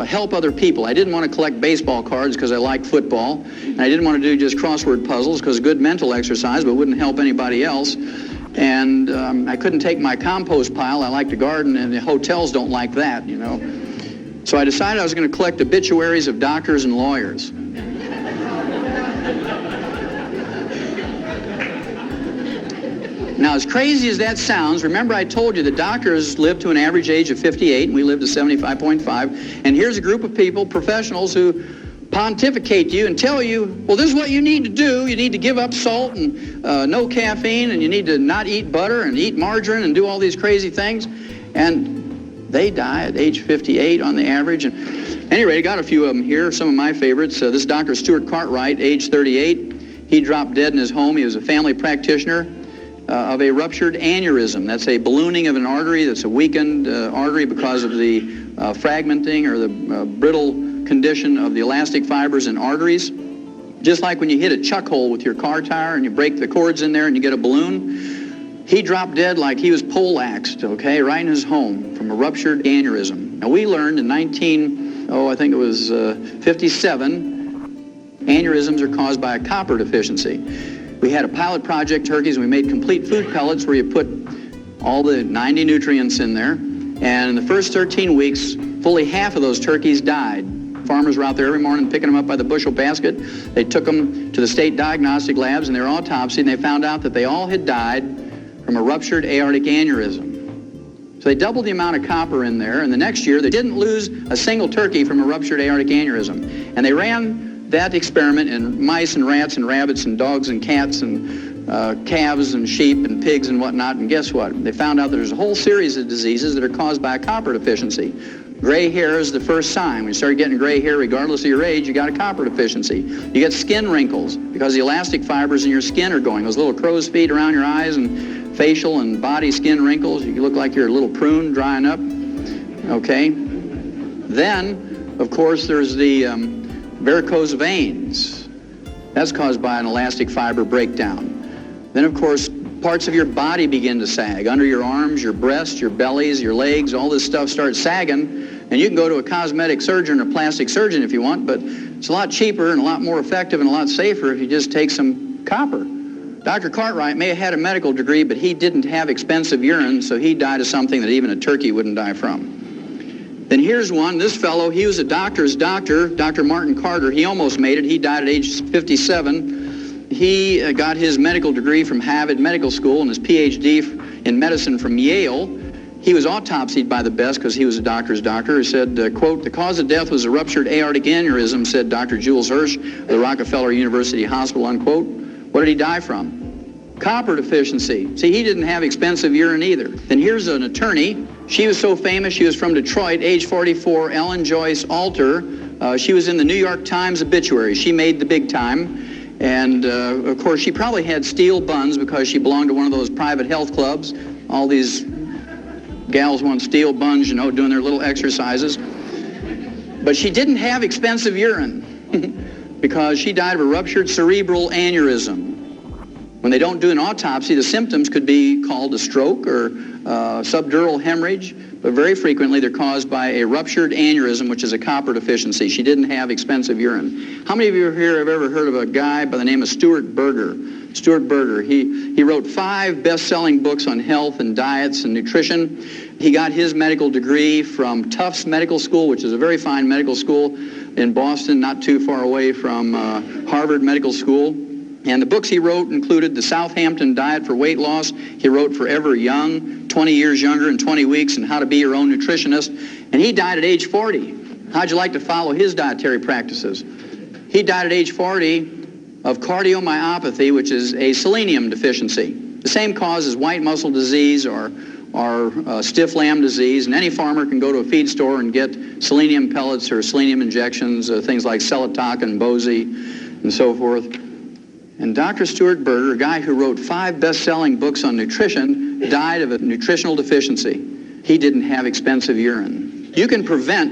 help other people. I didn't want to collect baseball cards because I like football. And I didn't want to do just crossword puzzles because good mental exercise, but wouldn't help anybody else. And I couldn't take my compost pile. I like to garden, and the hotels don't like that, you know. So I decided I was going to collect obituaries of doctors and lawyers. Now, as crazy as that sounds, remember I told you the doctors live to an average age of 58, and we live to 75.5. And here's a group of people, professionals, who pontificate to you and tell you, well, this is what you need to do. You need to give up salt and no caffeine, and you need to not eat butter and eat margarine and do all these crazy things. And they die at age 58 on the average. And anyway, I got a few of them here, some of my favorites. This Dr. Stuart Cartwright, age 38. He dropped dead in his home. He was a family practitioner of a ruptured aneurysm. That's a ballooning of an artery that's a weakened artery because of the fragmenting or the brittle condition of the elastic fibers in arteries. Just like when you hit a chuck hole with your car tire and you break the cords in there and you get a balloon, he dropped dead like he was poleaxed, okay, right in his home from a ruptured aneurysm. Now, we learned in 57, aneurysms are caused by a copper deficiency. We had a pilot project, turkeys, and we made complete food pellets where you put all the 90 nutrients in there. And in the first 13 weeks, fully half of those turkeys died. Farmers were out there every morning picking them up by the bushel basket. They took them to the state diagnostic labs and they were autopsied, and they found out that they all had died from a ruptured aortic aneurysm. So they doubled the amount of copper in there, and the next year they didn't lose a single turkey from a ruptured aortic aneurysm. And they ran that experiment in mice and rats and rabbits and dogs and cats and calves and sheep and pigs and whatnot, and guess what? They found out there's a whole series of diseases that are caused by a copper deficiency. Gray hair is the first sign. When you start getting gray hair, regardless of your age, you got a copper deficiency. You get skin wrinkles because the elastic fibers in your skin are going. Those little crow's feet around your eyes and facial and body skin wrinkles. You look like you're a little prune drying up. Okay? Then, of course, there's the varicose veins. That's caused by an elastic fiber breakdown. Then, of course, parts of your body begin to sag. Under your arms, your breasts, your bellies, your legs, all this stuff starts sagging. And you can go to a cosmetic surgeon or plastic surgeon if you want, but it's a lot cheaper and a lot more effective and a lot safer if you just take some copper. Dr. Cartwright may have had a medical degree, but he didn't have expensive urine, so he died of something that even a turkey wouldn't die from. Then here's one. This fellow, he was a doctor's doctor, Dr. Martin Carter. He almost made it. He died at age 57. He got his medical degree from Harvard Medical School and his PhD in medicine from Yale. He was autopsied by the best because he was a doctor's doctor. He said, quote, "The cause of death was a ruptured aortic aneurysm," said Dr. Jules Hirsch of the Rockefeller University Hospital, unquote. What did he die from? Copper deficiency. See, he didn't have expensive urine either. Then here's an attorney. She was so famous, she was from Detroit, age 44, Ellen Joyce Alter. She was in the New York Times obituary. She made the big time. And, of course, she probably had steel buns because she belonged to one of those private health clubs. All these gals want steel buns, you know, doing their little exercises. But she didn't have expensive urine because she died of a ruptured cerebral aneurysm. When they don't do an autopsy, the symptoms could be called a stroke or subdural hemorrhage, but very frequently they're caused by a ruptured aneurysm, which is a copper deficiency. She didn't have expensive urine. How many of you here have ever heard of a guy by the name of Stuart Berger? Stuart Berger, he wrote 5 best-selling books on health and diets and nutrition. He got his medical degree from Tufts Medical School, which is a very fine medical school in Boston, not too far away from Harvard Medical School. And the books he wrote included The Southampton Diet for Weight Loss. He wrote Forever Young, 20 Years Younger in 20 Weeks, and How to Be Your Own Nutritionist. And he died at age 40. How'd you like to follow his dietary practices? He died at age 40 of cardiomyopathy, which is a selenium deficiency. The same cause as white muscle disease or stiff lamb disease. And any farmer can go to a feed store and get selenium pellets or selenium injections, things like Selatoc and Bozy and so forth. And Dr. Stuart Berger, a guy who wrote 5 best-selling books on nutrition, died of a nutritional deficiency. He didn't have expensive urine. You can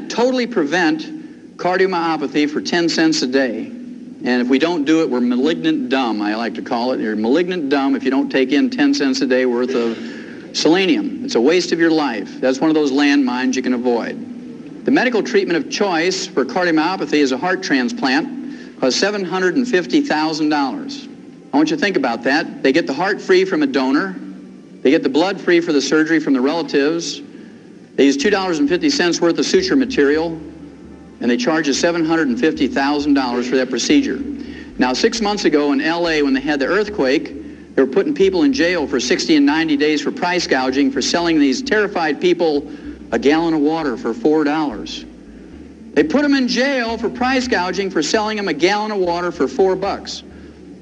totally prevent cardiomyopathy for 10 cents a day. And if we don't do it, we're malignant dumb, I like to call it. You're malignant dumb if you don't take in 10 cents a day worth of selenium. It's a waste of your life. That's one of those landmines you can avoid. The medical treatment of choice for cardiomyopathy is a heart transplant. Costs $750,000. I want you to think about that. They get the heart free from a donor. They get the blood free for the surgery from the relatives. They use $2.50 worth of suture material, and they charge you $750,000 for that procedure. Now, 6 months ago in LA, when they had the earthquake, they were putting people in jail for 60 and 90 days for price gouging, for selling these terrified people a gallon of water for $4. They put them in jail for price gouging for selling them a gallon of water for $4.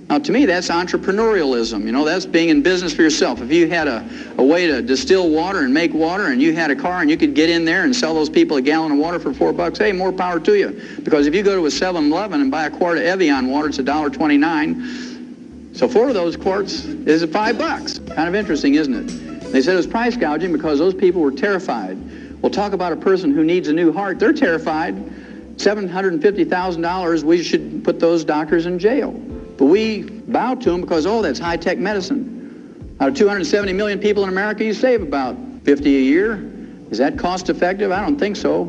Now, to me, that's entrepreneurialism. You know, that's being in business for yourself. If you had a way to distill water and make water, and you had a car and you could get in there and sell those people a gallon of water for $4, hey, more power to you. Because if you go to a 7-Eleven and buy a quart of Evian water, it's $1.29. So 4 of those quarts is $5. Kind of interesting, isn't it? They said it was price gouging because those people were terrified. Well, talk about a person who needs a new heart. They're terrified. $750,000, we should put those doctors in jail. But we bow to them because, oh, that's high-tech medicine. Out of 270 million people in America, you save about 50 a year. Is that cost-effective? I don't think so.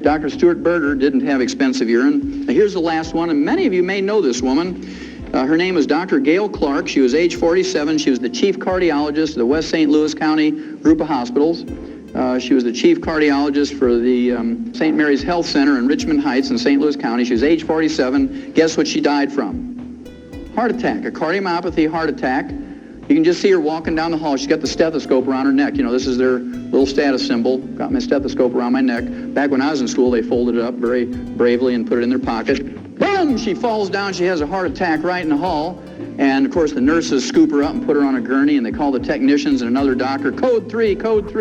Dr. Stuart Berger didn't have expensive urine. Now, here's the last one, and many of you may know this woman. Her name is Dr. Gail Clark. She was age 47. She was the chief cardiologist of the West St. Louis County group of hospitals. She was the chief cardiologist for the St. Mary's Health Center in Richmond Heights in St. Louis County. She was age 47. Guess what she died from? Heart attack, a cardiomyopathy heart attack. You can just see her walking down the hall. She's got the stethoscope around her neck. You know, this is their little status symbol. Got my stethoscope around my neck. Back when I was in school, they folded it up very bravely and put it in their pocket. Boom! She falls down. She has a heart attack right in the hall. And, of course, the nurses scoop her up and put her on a gurney, and they call the technicians and another doctor, code 3, code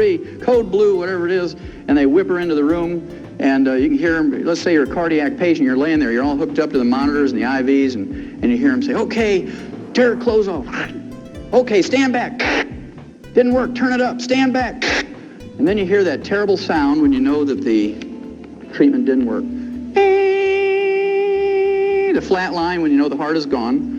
blue, whatever it is, and they whip her into the room. And you can hear them, let's say you're a cardiac patient, you're laying there, you're all hooked up to the monitors and the IVs, and you hear them say, okay, tear her clothes off. Okay, stand back. Didn't work, turn it up, stand back. And then you hear that terrible sound when you know that the treatment didn't work. The flat line when you know the heart is gone.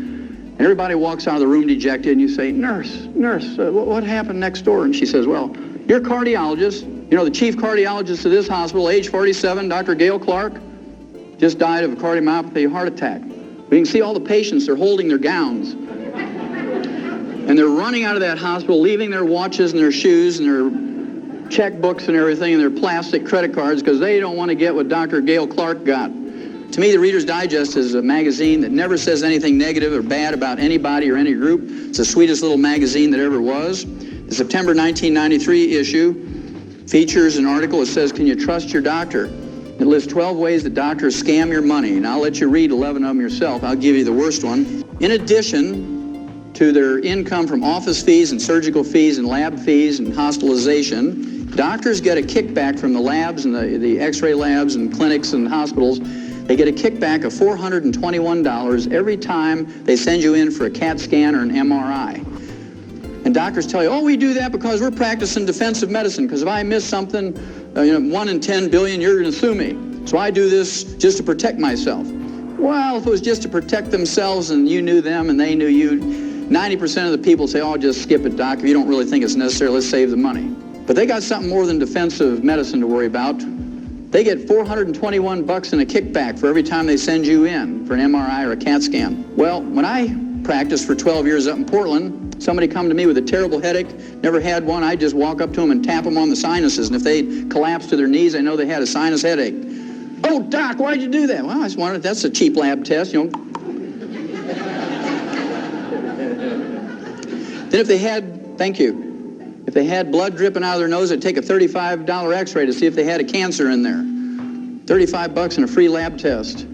And everybody walks out of the room dejected, and you say, nurse, what happened next door? And she says, well, your cardiologist, you know, the chief cardiologist of this hospital, age 47, Dr. Gail Clark, just died of a cardiomyopathy heart attack. We can see all the patients, they're holding their gowns. And they're running out of that hospital, leaving their watches and their shoes and their checkbooks and everything and their plastic credit cards because they don't want to get what Dr. Gail Clark got. To me, the Reader's Digest is a magazine that never says anything negative or bad about anybody or any group. It's the sweetest little magazine that ever was. The September 1993 issue features an article that says, can you trust your doctor? It lists 12 ways that doctors scam your money, and I'll let you read 11 of them yourself. I'll give you the worst one. In addition to their income from office fees and surgical fees and lab fees and hospitalization, doctors get a kickback from the labs and the x-ray labs and clinics and hospitals. They get a kickback of $421 every time they send you in for a CAT scan or an MRI. And doctors tell you, oh, we do that because we're practicing defensive medicine, because if I miss something, 1 in 10 billion, you're going to sue me. So I do this just to protect myself. Well, if it was just to protect themselves and you knew them and they knew you, 90% of the people say, oh, just skip it, doc. If you don't really think it's necessary, let's save the money. But they got something more than defensive medicine to worry about. They get $421 in a kickback for every time they send you in for an MRI or a CAT scan. Well, when I practiced for 12 years up in Portland, somebody come to me with a terrible headache, never had one, I'd just walk up to them and tap them on the sinuses, and if they collapsed to their knees, I know they had a sinus headache. Oh, doc, why'd you do that? Well, I just wondered, that's a cheap lab test, you know. Then if they had, thank you, if they had blood dripping out of their nose, they'd take a $35 x-ray to see if they had a cancer in there. $35 and a free lab test,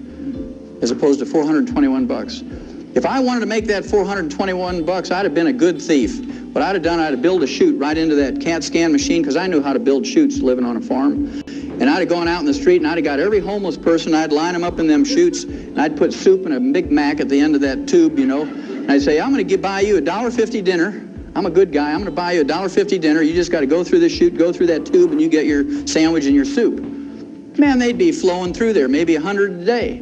as opposed to $421. If I wanted to make that $421, I'd have been a good thief. What I'd have done, I'd have built a chute right into that CAT scan machine, because I knew how to build chutes living on a farm. And I'd have gone out in the street and I'd have got every homeless person, I'd line them up in them chutes, and I'd put soup and a Big Mac at the end of that tube, you know. And I'd say, I'm going to buy you a $1.50 dinner. I'm a good guy. I'm going to buy you a $1.50 dinner. You just got to go through this chute, go through that tube, and you get your sandwich and your soup. Man, they'd be flowing through there, maybe 100 a day.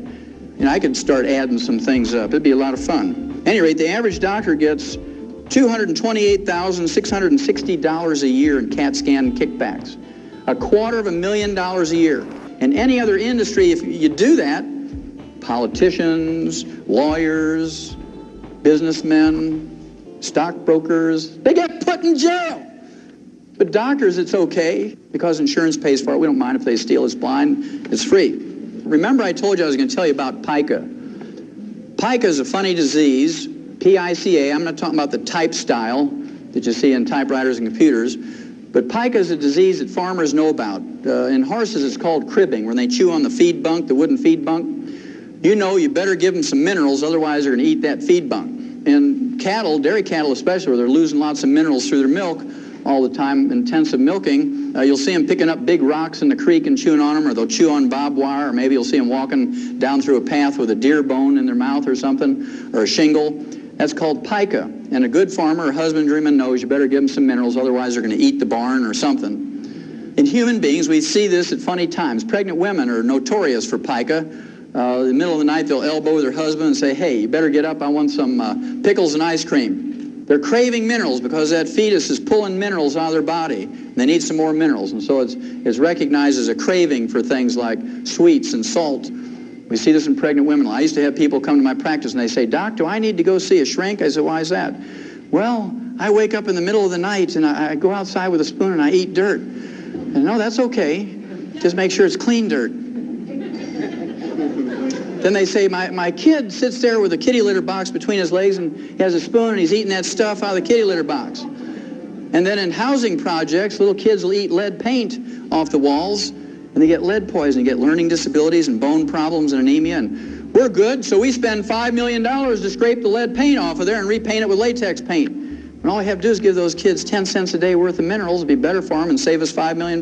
And I could start adding some things up. It'd be a lot of fun. At any rate, the average doctor gets $228,660 a year in CAT scan kickbacks. $250,000 a year. In any other industry, if you do that, politicians, lawyers, businessmen, stockbrokers, they get put in jail. But doctors, it's okay, because insurance pays for it. We don't mind if they steal. It's blind. It's free. Remember I told you I was going to tell you about pica. Pica is a funny disease, P-I-C-A. I'm not talking about the type style that you see in typewriters and computers. But pica is a disease that farmers know about. In horses, it's called cribbing, when they chew on the feed bunk, the wooden feed bunk. You know you better give them some minerals, otherwise they're going to eat that feed bunk. And cattle, dairy cattle especially, where they're losing lots of minerals through their milk all the time, intensive milking, you'll see them picking up big rocks in the creek and chewing on them, or they'll chew on barbed wire, or maybe you'll see them walking down through a path with a deer bone in their mouth or something, or a shingle. That's called pica. And a good farmer or husbandryman knows you better give them some minerals, otherwise they're going to eat the barn or something. In human beings, we see this at funny times. Pregnant women are notorious for pica. In the middle of the night, they'll elbow their husband and say, hey, you better get up, I want some pickles and ice cream. They're craving minerals because that fetus is pulling minerals out of their body. They need some more minerals, and so it's recognized as a craving for things like sweets and salt. We see this in pregnant women. I used to have people come to my practice and they say, Doc, do I need to go see a shrink? I said, why is that? Well, I wake up in the middle of the night and I go outside with a spoon and I eat dirt. And no, that's okay. Just make sure it's clean dirt. Then they say, my kid sits there with a kitty litter box between his legs and he has a spoon and he's eating that stuff out of the kitty litter box. And then in housing projects, little kids will eat lead paint off the walls and they get lead poisoning, get learning disabilities and bone problems and anemia. And we're good, so we spend $5 million to scrape the lead paint off of there and repaint it with latex paint. And all we have to do is give those kids 10 cents a day worth of minerals. It'd be better for them and save us $5 million.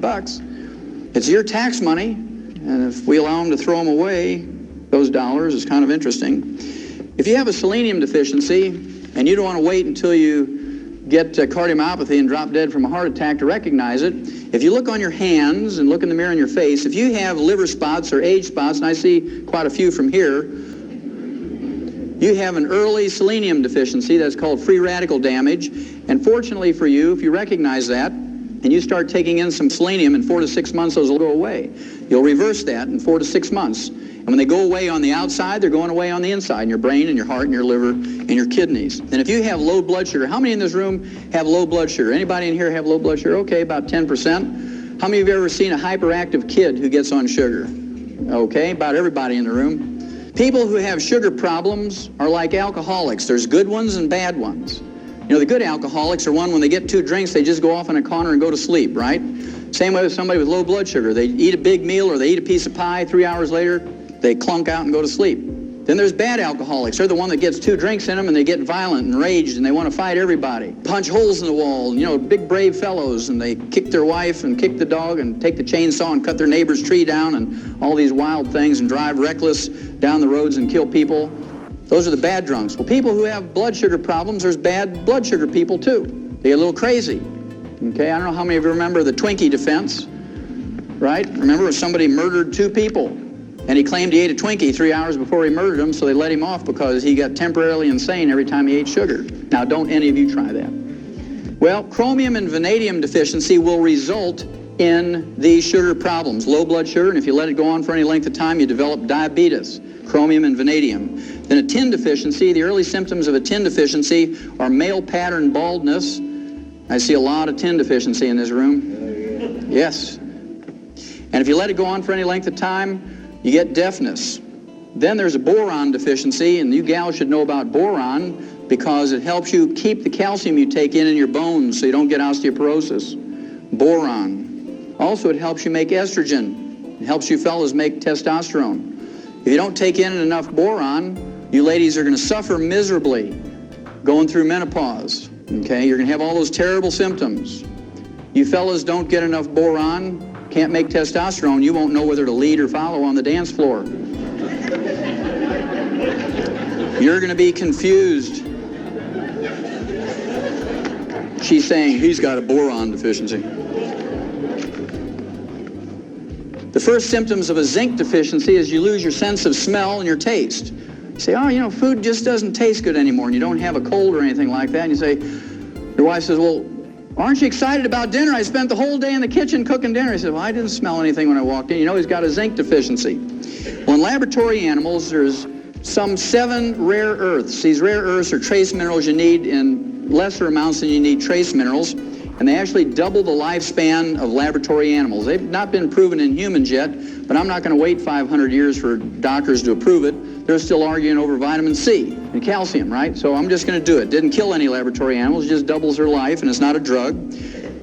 It's your tax money, and if we allow them to throw them away, those dollars, is kind of interesting. If you have a selenium deficiency and you don't want to wait until you get cardiomyopathy and drop dead from a heart attack to recognize it, if you look on your hands and look in the mirror in your face, if you have liver spots or age spots, and I see quite a few from here, you have an early selenium deficiency that's called free radical damage. And fortunately for you, if you recognize that and you start taking in some selenium, in 4 to 6 months those will go away. You'll reverse that in 4 to 6 months. And when they go away on the outside, they're going away on the inside, in your brain and your heart and your liver and your kidneys. And if you have low blood sugar, how many in this room have low blood sugar? Anybody in here have low blood sugar? Okay, about 10%. How many of you have ever seen a hyperactive kid who gets on sugar? Okay, about everybody in the room. People who have sugar problems are like alcoholics. There's good ones and bad ones. You know, the good alcoholics are one, when they get 2 drinks, they just go off in a corner and go to sleep, right? Same way with somebody with low blood sugar. They eat a big meal or they eat a piece of pie, 3 hours later, they clunk out and go to sleep. Then there's bad alcoholics. They're the one that gets 2 drinks in them and they get violent and raged and they want to fight everybody. Punch holes in the wall, you know, big brave fellows, and they kick their wife and kick the dog and take the chainsaw and cut their neighbor's tree down and all these wild things and drive reckless down the roads and kill people. Those are the bad drunks. Well, people who have blood sugar problems, there's bad blood sugar people too. They get a little crazy. Okay, I don't know how many of you remember the Twinkie defense, right? Remember somebody murdered 2 people. And he claimed he ate a Twinkie 3 hours before he murdered him, so they let him off because he got temporarily insane every time he ate sugar. Now, don't any of you try that. Well, chromium and vanadium deficiency will result in these sugar problems, low blood sugar, and if you let it go on for any length of time, you develop diabetes, chromium and vanadium. Then a tin deficiency, the early symptoms of a tin deficiency are male pattern baldness. I see a lot of tin deficiency in this room. Yes. And if you let it go on for any length of time, you get deafness. Then there's a boron deficiency, and you gals should know about boron because it helps you keep the calcium you take in your bones so you don't get osteoporosis. Boron. Also, it helps you make estrogen. It helps you fellas make testosterone. If you don't take in enough boron, you ladies are going to suffer miserably going through menopause. Okay, you're going to have all those terrible symptoms. You fellas don't get enough boron, can't make testosterone, you won't know whether to lead or follow on the dance floor. You're going to be confused. She's saying he's got a boron deficiency. The first symptoms of a zinc deficiency is you lose your sense of smell and your taste. You say, oh, you know, food just doesn't taste good anymore, and you don't have a cold or anything like that. And you say, your wife says, well, aren't you excited about dinner? I spent the whole day in the kitchen cooking dinner. He said, well, I didn't smell anything when I walked in. You know, he's got a zinc deficiency. Well, in laboratory animals, there's some 7 rare earths. These rare earths are trace minerals you need in lesser amounts than you need trace minerals, and they actually double the lifespan of laboratory animals. They've not been proven in humans yet, but I'm not going to wait 500 years for doctors to approve it. They're still arguing over vitamin C and calcium, right? So I'm just going to do it. Didn't kill any laboratory animals, just doubles their life, and it's not a drug.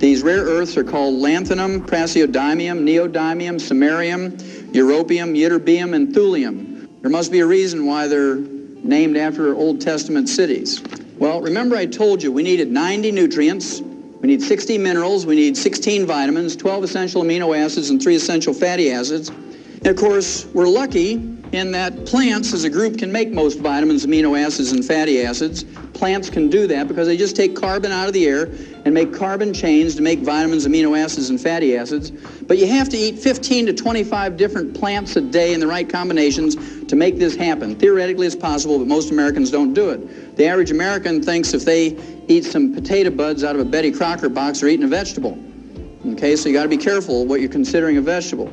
These rare earths are called lanthanum, praseodymium, neodymium, samarium, europium, ytterbium, and thulium. There must be a reason why they're named after Old Testament cities. Well, remember I told you we needed 90 nutrients, we need 60 minerals, we need 16 vitamins, 12 essential amino acids, and 3 essential fatty acids. And of course, we're lucky in that plants as a group can make most vitamins, amino acids, and fatty acids. Plants can do that because they just take carbon out of the air and make carbon chains to make vitamins, amino acids, and fatty acids. But you have to eat 15 to 25 different plants a day in the right combinations to make this happen. Theoretically, it's possible, but most Americans don't do it. The average American thinks if they eat some potato buds out of a Betty Crocker box, they're eating a vegetable. Okay, so you got to be careful what you're considering a vegetable.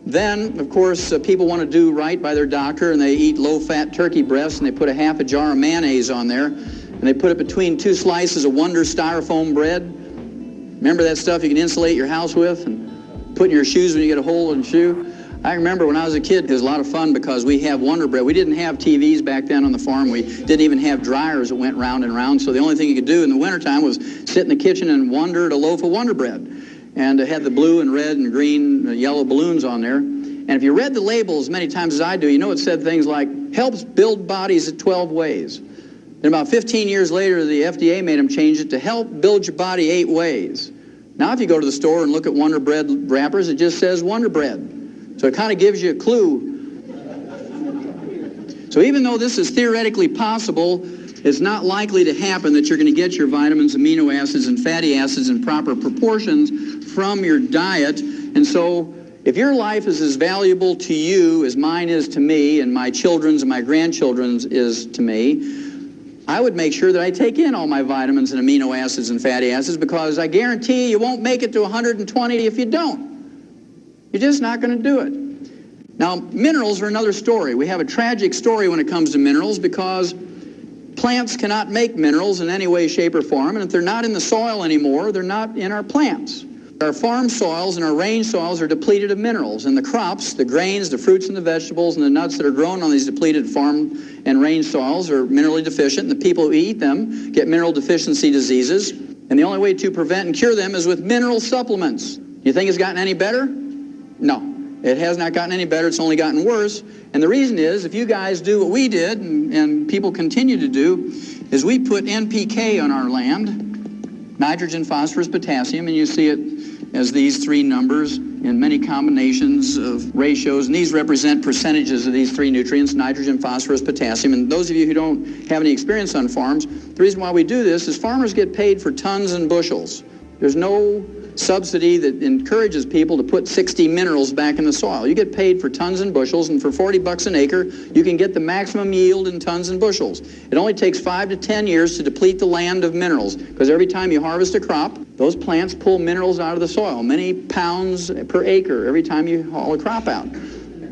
Then, of course, people want to do right by their doctor, and they eat low-fat turkey breasts, and they put a half a jar of mayonnaise on there, and they put it between 2 slices of Wonder styrofoam bread. Remember that stuff you can insulate your house with? And putting your shoes when you get a hole in the shoe. I remember when I was a kid, it was a lot of fun because we have Wonder Bread. We didn't have TVs back then on the farm. We didn't even have dryers that went round and round. So the only thing you could do in the wintertime was sit in the kitchen and wonder at a loaf of Wonder Bread. And it had the blue and red and green, yellow balloons on there. And if you read the labels as many times as I do, you know it said things like, helps build bodies in 12 ways. And about 15 years later, the FDA made them change it to help build your body 8 ways. Now if you go to the store and look at Wonder Bread wrappers, it just says Wonder Bread. So it kind of gives you a clue. So even though this is theoretically possible, it's not likely to happen that you're going to get your vitamins, amino acids, and fatty acids in proper proportions from your diet. And so if your life is as valuable to you as mine is to me, and my children's and my grandchildren's is to me, I would make sure that I take in all my vitamins and amino acids and fatty acids, because I guarantee you won't make it to 120 if you don't. You're just not going to do it. Now, minerals are another story. We have a tragic story when it comes to minerals, because plants cannot make minerals in any way, shape, or form, and if they're not in the soil anymore, they're not in our plants. Our farm soils and our range soils are depleted of minerals, and the crops, the grains, the fruits and the vegetables, and the nuts that are grown on these depleted farm and range soils are minerally deficient, and the people who eat them get mineral deficiency diseases, and the only way to prevent and cure them is with mineral supplements. You think it's gotten any better? No, it has not gotten any better. It's only gotten worse. And the reason is, if you guys do what we did, and people continue to do, is we put NPK on our land, nitrogen, phosphorus, potassium, and you see it as these 3 numbers in many combinations of ratios, and these represent percentages of these 3 nutrients, nitrogen, phosphorus, potassium. And those of you who don't have any experience on farms, the reason why we do this is farmers get paid for tons and bushels. There's no subsidy that encourages people to put 60 minerals back in the soil. You get paid for tons and bushels, and for $40 an acre, you can get the maximum yield in tons and bushels. It only takes 5 to 10 years to deplete the land of minerals, because every time you harvest a crop, those plants pull minerals out of the soil, many pounds per acre every time you haul a crop out.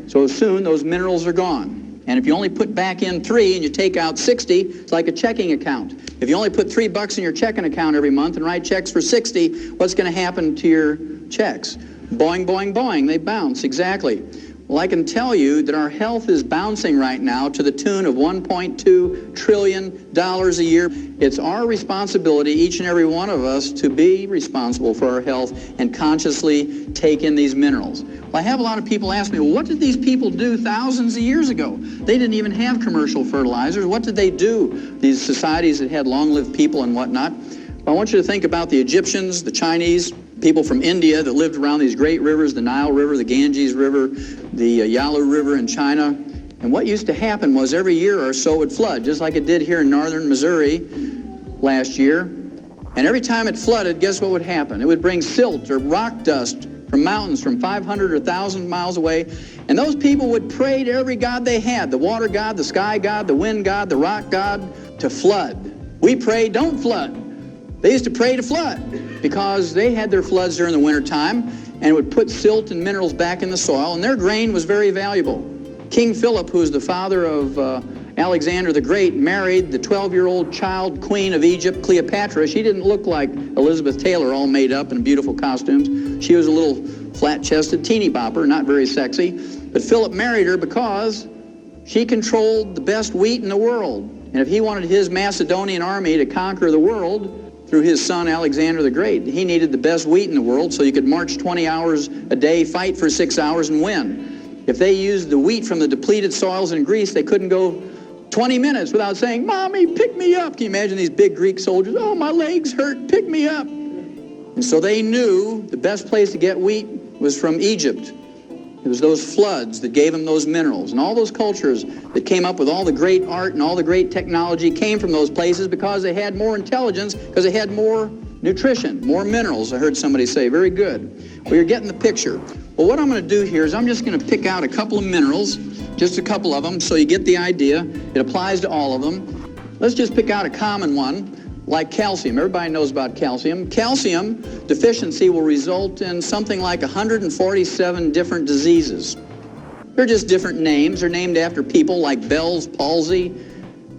So soon those minerals are gone. And if you only put back in 3 and you take out 60, it's like a checking account. If you only put $3 in your checking account every month and write checks for 60, what's going to happen to your checks? Boing, boing, boing, they bounce, exactly. Well, I can tell you that our health is bouncing right now to the tune of $1.2 trillion a year. It's our responsibility, each and every one of us, to be responsible for our health and consciously take in these minerals. Well, I have a lot of people ask me, well, what did these people do thousands of years ago? They didn't even have commercial fertilizers. What did they do? These societies that had long-lived people and whatnot. Well, I want you to think about the Egyptians, the Chinese, people from India that lived around these great rivers, the Nile River, the Ganges River, the Yalu River in China. And what used to happen was every year or so it would flood, just like it did here in northern Missouri last year. And every time it flooded, guess what would happen? It would bring silt or rock dust from mountains from 500 or 1,000 miles away. And those people would pray to every god they had, the water god, the sky god, the wind god, the rock god, to flood. We pray, don't flood. They used to pray to flood because they had their floods during the wintertime, and it would put silt and minerals back in the soil, and their grain was very valuable. King Philip, who was the father of Alexander the Great, married the 12-year-old child queen of Egypt, Cleopatra. She didn't look like Elizabeth Taylor, all made up in beautiful costumes. She was a little flat-chested teeny bopper, not very sexy. But Philip married her because she controlled the best wheat in the world. And if he wanted his Macedonian army to conquer the world through his son Alexander the Great, he needed the best wheat in the world so you could march 20 hours a day, fight for 6 hours, and win. If they used the wheat from the depleted soils in Greece, they couldn't go 20 minutes without saying, "Mommy, pick me up." Can you imagine these big Greek soldiers? "Oh, my legs hurt, pick me up." And so they knew the best place to get wheat was from Egypt. It was those floods that gave them those minerals. And all those cultures that came up with all the great art and all the great technology came from those places because they had more intelligence, because they had more nutrition, more minerals, I heard somebody say. Very good. Well, you're getting the picture. Well, what I'm going to do here is I'm just going to pick out a couple of minerals, just a couple of them, so you get the idea. It applies to all of them. Let's just pick out a common one, like calcium. Everybody knows about calcium. Calcium deficiency will result in something like 147 different diseases. They're just different names. They're named after people like Bell's palsy.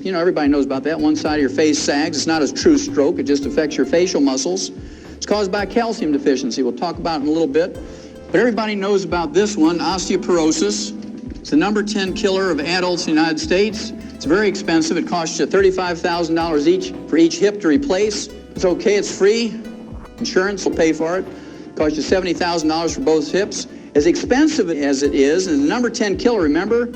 You know, everybody knows about that. One side of your face sags. It's not a true stroke. It just affects your facial muscles. It's caused by calcium deficiency. We'll talk about it in a little bit. But everybody knows about this one, osteoporosis. It's the number 10 killer of adults in the United States. It's very expensive. It costs you $35,000 each for each hip to replace. It's okay, it's free. Insurance will pay for it. It costs you $70,000 for both hips. As expensive as it is, and the number 10 killer, remember?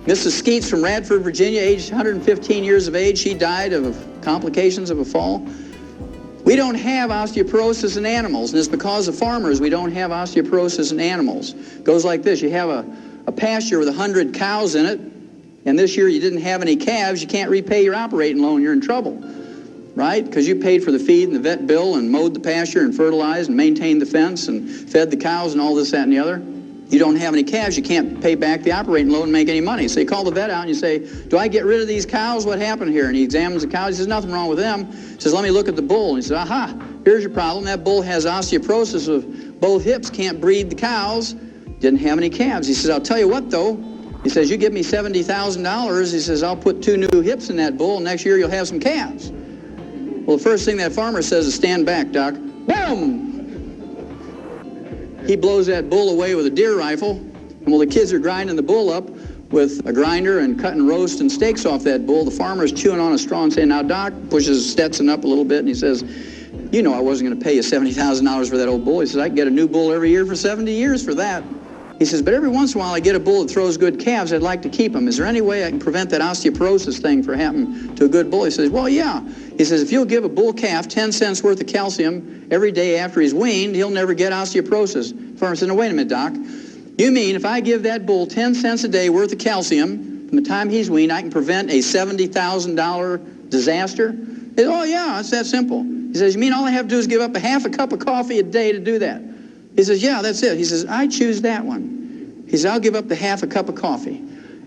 Mrs. Skeets from Radford, Virginia, aged 115 years of age. She died of complications of a fall. We don't have osteoporosis in animals, and it's because of farmers we don't have osteoporosis in animals. It goes like this. You have a pasture with 100 cows in it, and this year you didn't have any calves. You can't repay your operating loan. You're in trouble, right? Because you paid for the feed and the vet bill and mowed the pasture and fertilized and maintained the fence and fed the cows and all this, that, and the other. You don't have any calves, you can't pay back the operating loan and make any money. So you call the vet out and you say, do I get rid of these cows? What happened here? And he examines the cows. He says, nothing wrong with them. He says, let me look at the bull. And he says, aha, here's your problem. That bull has osteoporosis of both hips, can't breed the cows, didn't have any calves. He says, I'll tell you what, though. He says, you give me $70,000. He says, I'll put 2 new hips in that bull, and next year you'll have some calves. Well, the first thing that farmer says is, stand back, Doc. Boom! He blows that bull away with a deer rifle, and while the kids are grinding the bull up with a grinder and cutting roast and steaks off that bull, the farmer is chewing on a straw and saying, now, Doc, pushes Stetson up a little bit, and he says, you know I wasn't going to pay you $70,000 for that old bull. He says, I can get a new bull every year for 70 years for that. He says, but every once in a while I get a bull that throws good calves. I'd like to keep them. Is there any way I can prevent that osteoporosis thing from happening to a good bull? He says, well, yeah. He says, if you'll give a bull calf 10 cents worth of calcium every day after he's weaned, he'll never get osteoporosis. The farmer says, no, wait a minute, Doc. You mean if I give that bull 10 cents a day worth of calcium from the time he's weaned, I can prevent a $70,000 disaster? He says, oh, yeah, it's that simple. He says, you mean all I have to do is give up a half a cup of coffee a day to do that? He says, yeah, that's it. He says, I choose that one. He says, I'll give up the half a cup of coffee.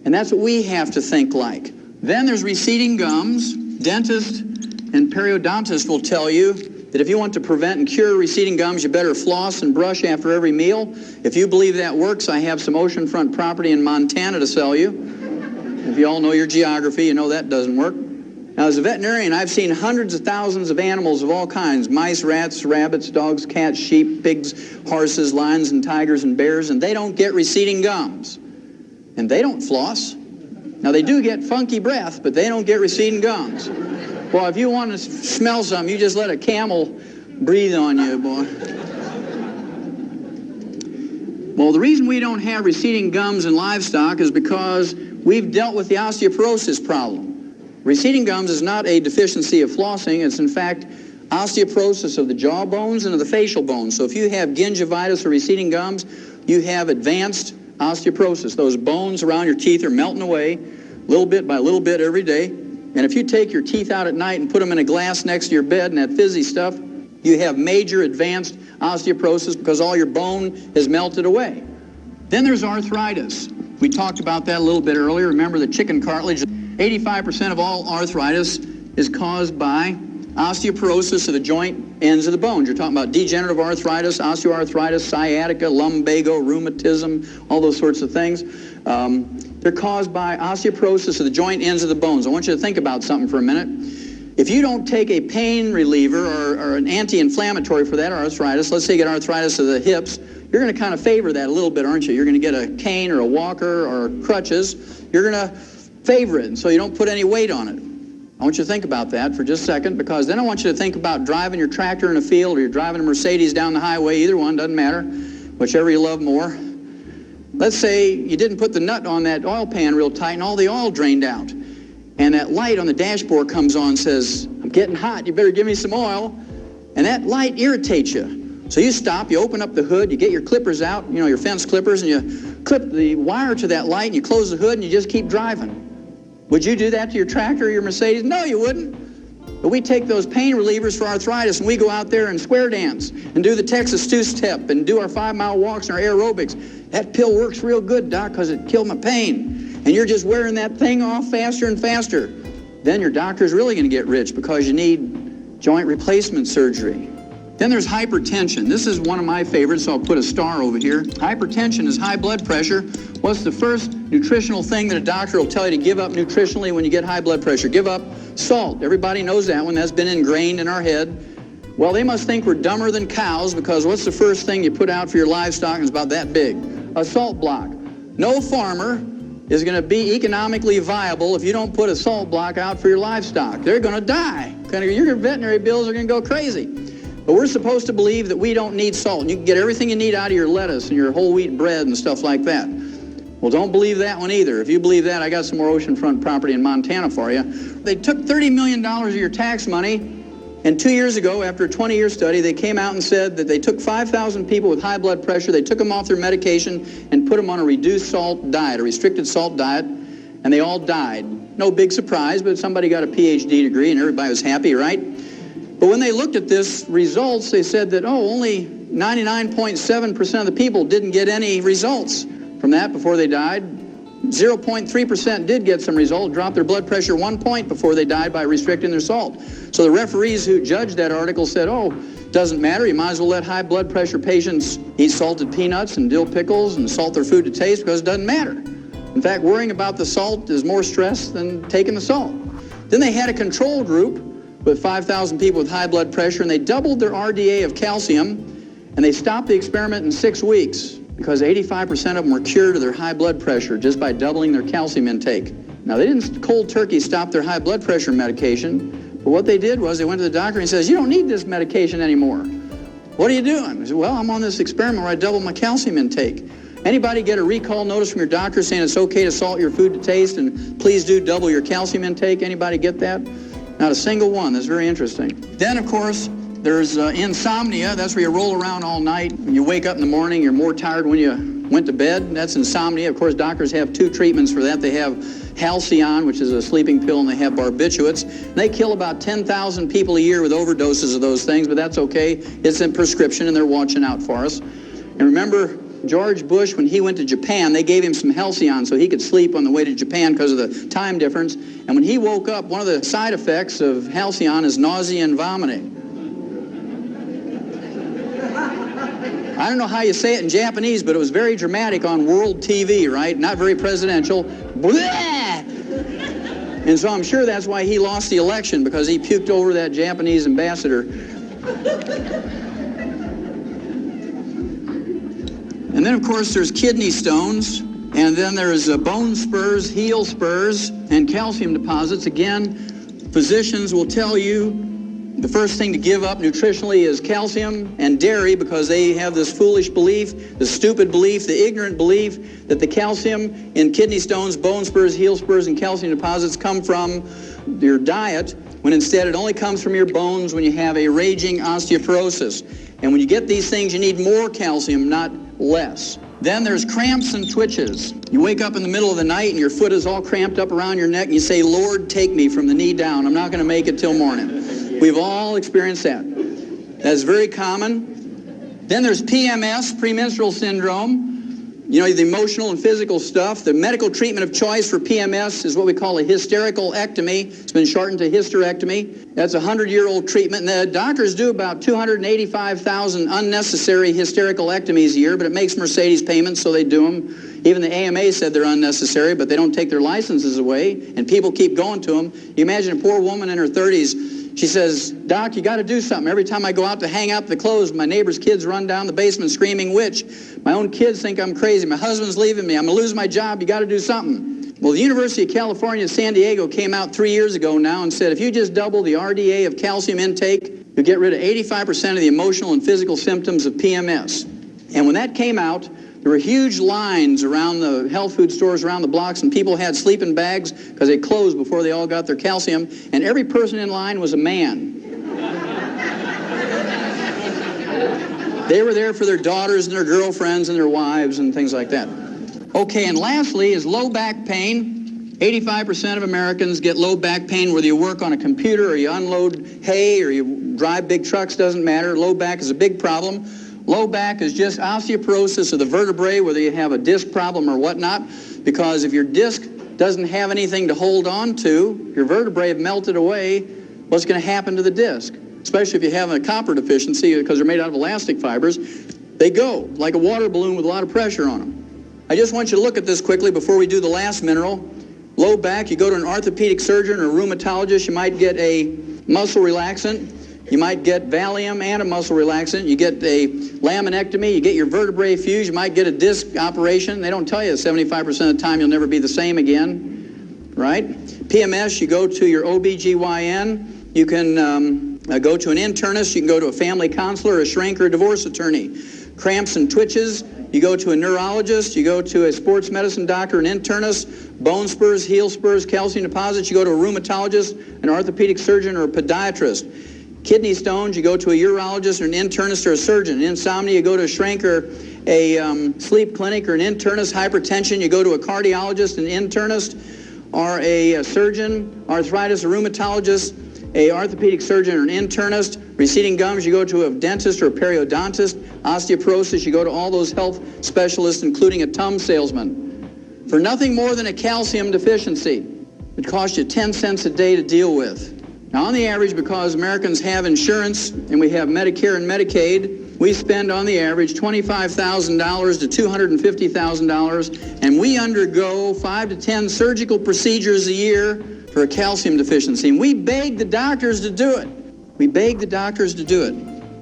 And that's what we have to think like. Then there's receding gums. Dentists and periodontists will tell you that if you want to prevent and cure receding gums, you better floss and brush after every meal. If you believe that works, I have some oceanfront property in Montana to sell you. If you all know your geography, you know that doesn't work. Now, as a veterinarian, I've seen hundreds of thousands of animals of all kinds, mice, rats, rabbits, dogs, cats, sheep, pigs, horses, lions, and tigers, and bears, and they don't get receding gums. And they don't floss. Now, they do get funky breath, but they don't get receding gums. Well, if you want to smell something, you just let a camel breathe on you, boy. Well, the reason we don't have receding gums in livestock is because we've dealt with the osteoporosis problem. Receding gums is not a deficiency of flossing. It's, in fact, osteoporosis of the jaw bones and of the facial bones. So if you have gingivitis or receding gums, you have advanced osteoporosis. Those bones around your teeth are melting away little bit by little bit every day. And if you take your teeth out at night and put them in a glass next to your bed and that fizzy stuff, you have major advanced osteoporosis because all your bone has melted away. Then there's arthritis. We talked about that a little bit earlier. Remember the chicken cartilage? 85% of all arthritis is caused by osteoporosis of the joint ends of the bones. You're talking about degenerative arthritis, osteoarthritis, sciatica, lumbago, rheumatism, all those sorts of things. They're caused by osteoporosis of the joint ends of the bones. I want you to think about something for a minute. If you don't take a pain reliever or an anti-inflammatory for that arthritis, let's say you get arthritis of the hips, you're going to kind of favor that a little bit, aren't you? You're going to get a cane or a walker or crutches. You're going to favor it, and so you don't put any weight on it. I want you to think about that for just a second, because then I want you to think about driving your tractor in a field, or you're driving a Mercedes down the highway. Either one, doesn't matter, whichever you love more. Let's say you didn't put the nut on that oil pan real tight and all the oil drained out, and that light on the dashboard comes on and says, I'm getting hot, you better give me some oil. And that light irritates you. So you stop, you open up the hood, you get your clippers out, you know, your fence clippers, and you clip the wire to that light, and you close the hood, and you just keep driving. Would you do that to your tractor or your Mercedes? No, you wouldn't. But we take those pain relievers for arthritis, and we go out there and square dance and do the Texas two-step and do our 5-mile walks and our aerobics. That pill works real good, Doc, because it killed my pain. And you're just wearing that thing off faster and faster. Then your doctor's really going to get rich because you need joint replacement surgery. Then there's hypertension. This is one of my favorites, so I'll put a star over here. Hypertension is high blood pressure. What's the first nutritional thing that a doctor will tell you to give up nutritionally when you get high blood pressure? Give up salt. Everybody knows that one. That's been ingrained in our head. Well, they must think we're dumber than cows, because what's the first thing you put out for your livestock? It's about that big. A salt block. No farmer is going to be economically viable if you don't put a salt block out for your livestock. They're going to die. Your veterinary bills are going to go crazy. But we're supposed to believe that we don't need salt. You can get everything you need out of your lettuce and your whole wheat bread and stuff like that. Well, don't believe that one either. If you believe that, I got some more oceanfront property in Montana for you. They took $30 million of your tax money, and 2 years ago, after a 20-year study, they came out and said that they took 5,000 people with high blood pressure, they took them off their medication and put them on a reduced salt diet, a restricted salt diet, and they all died. No big surprise, but somebody got a PhD degree and everybody was happy, right? But when they looked at this results, they said that, only 99.7% of the people didn't get any results from that before they died. 0.3% did get some result, dropped their blood pressure 1 point before they died by restricting their salt. So the referees who judged that article said, doesn't matter, you might as well let high blood pressure patients eat salted peanuts and dill pickles and salt their food to taste, because it doesn't matter. In fact, worrying about the salt is more stress than taking the salt. Then they had a control group with 5,000 people with high blood pressure, and they doubled their RDA of calcium, and they stopped the experiment in 6 weeks, because 85% of them were cured of their high blood pressure just by doubling their calcium intake. Now, they didn't cold turkey stop their high blood pressure medication, but what they did was they went to the doctor and he says, you don't need this medication anymore. What are you doing? I said, well, I'm on this experiment where I double my calcium intake. Anybody get a recall notice from your doctor saying it's okay to salt your food to taste and please do double your calcium intake? Anybody get that? Not a single one. That's very interesting. Then, of course, there's insomnia. That's where you roll around all night. When you wake up in the morning, you're more tired when you went to bed. That's insomnia. Of course, doctors have 2 treatments for that. They have Halcyon, which is a sleeping pill, and they have barbiturates. They kill about 10,000 people a year with overdoses of those things, but that's okay. It's in prescription, and they're watching out for us. And remember, George Bush, when he went to Japan, they gave him some Halcyon so he could sleep on the way to Japan because of the time difference. And when he woke up, one of the side effects of Halcyon is nausea and vomiting. I don't know how you say it in Japanese, but it was very dramatic on world TV, right? Not very presidential. Blah! And so I'm sure that's why he lost the election, because he puked over that Japanese ambassador. And then, of course, there's kidney stones, and then there's bone spurs, heel spurs, and calcium deposits. Again, physicians will tell you the first thing to give up nutritionally is calcium and dairy, because they have this foolish belief, the stupid belief, the ignorant belief that the calcium in kidney stones, bone spurs, heel spurs, and calcium deposits come from your diet, when instead it only comes from your bones when you have a raging osteoporosis. And when you get these things, you need more calcium, not less. Then there's cramps and twitches. You wake up in the middle of the night and your foot is all cramped up around your neck and you say, Lord, take me from the knee down. I'm not going to make it till morning. We've all experienced that. That's very common. Then there's PMS, premenstrual syndrome. You know, the emotional and physical stuff. The medical treatment of choice for PMS is what we call a hysterical ectomy. It's been shortened to hysterectomy. That's a 100-year-old treatment. And the doctors do about 285,000 unnecessary hysterical ectomies a year, but it makes Mercedes payments, so they do them. Even the AMA said they're unnecessary, but they don't take their licenses away, and people keep going to them. You imagine a poor woman in her 30s. She says, Doc, you got to do something. Every time I go out to hang out the clothes, my neighbor's kids run down the basement screaming witch. My own kids think I'm crazy. My husband's leaving me. I'm going to lose my job. You got to do something. Well, the University of California, San Diego came out 3 years ago now and said, if you just double the RDA of calcium intake, you'll get rid of 85% of the emotional and physical symptoms of PMS. And when that came out, there were huge lines around the health food stores around the blocks, and people had sleeping bags because they closed before they all got their calcium, and every person in line was a man. They were there for their daughters and their girlfriends and their wives and things like that. Okay, and lastly is low back pain. 85% of Americans get low back pain whether you work on a computer or you unload hay or you drive big trucks, doesn't matter. Low back is a big problem. Low back is just osteoporosis of the vertebrae, whether you have a disc problem or whatnot, because if your disc doesn't have anything to hold on to, your vertebrae have melted away, what's going to happen to the disc? Especially if you have a copper deficiency, because they're made out of elastic fibers, they go like a water balloon with a lot of pressure on them. I just want you to look at this quickly before we do the last mineral. Low back, you go to an orthopedic surgeon or a rheumatologist, you might get a muscle relaxant. You might get Valium and a muscle relaxant. You get a laminectomy. You get your vertebrae fused. You might get a disc operation. They don't tell you 75% of the time you'll never be the same again, right? PMS, you go to your OBGYN. You can go to an internist. You can go to a family counselor, a shrink, or a divorce attorney. Cramps and twitches, you go to a neurologist. You go to a sports medicine doctor, an internist. Bone spurs, heel spurs, calcium deposits, you go to a rheumatologist, an orthopedic surgeon, or a podiatrist. Kidney stones, you go to a urologist or an internist or a surgeon. Insomnia, you go to a shrink or a sleep clinic or an internist. Hypertension, you go to a cardiologist, an internist, or a surgeon. Arthritis, a rheumatologist, a orthopedic surgeon or an internist. Receding gums, you go to a dentist or a periodontist. Osteoporosis, you go to all those health specialists, including a Tums salesman. For nothing more than a calcium deficiency. It costs you 10 cents a day to deal with. Now, on the average, because Americans have insurance and we have Medicare and Medicaid, we spend on the average $25,000 to $250,000, and we undergo 5 to 10 surgical procedures a year for a calcium deficiency. And we beg the doctors to do it. We beg the doctors to do it.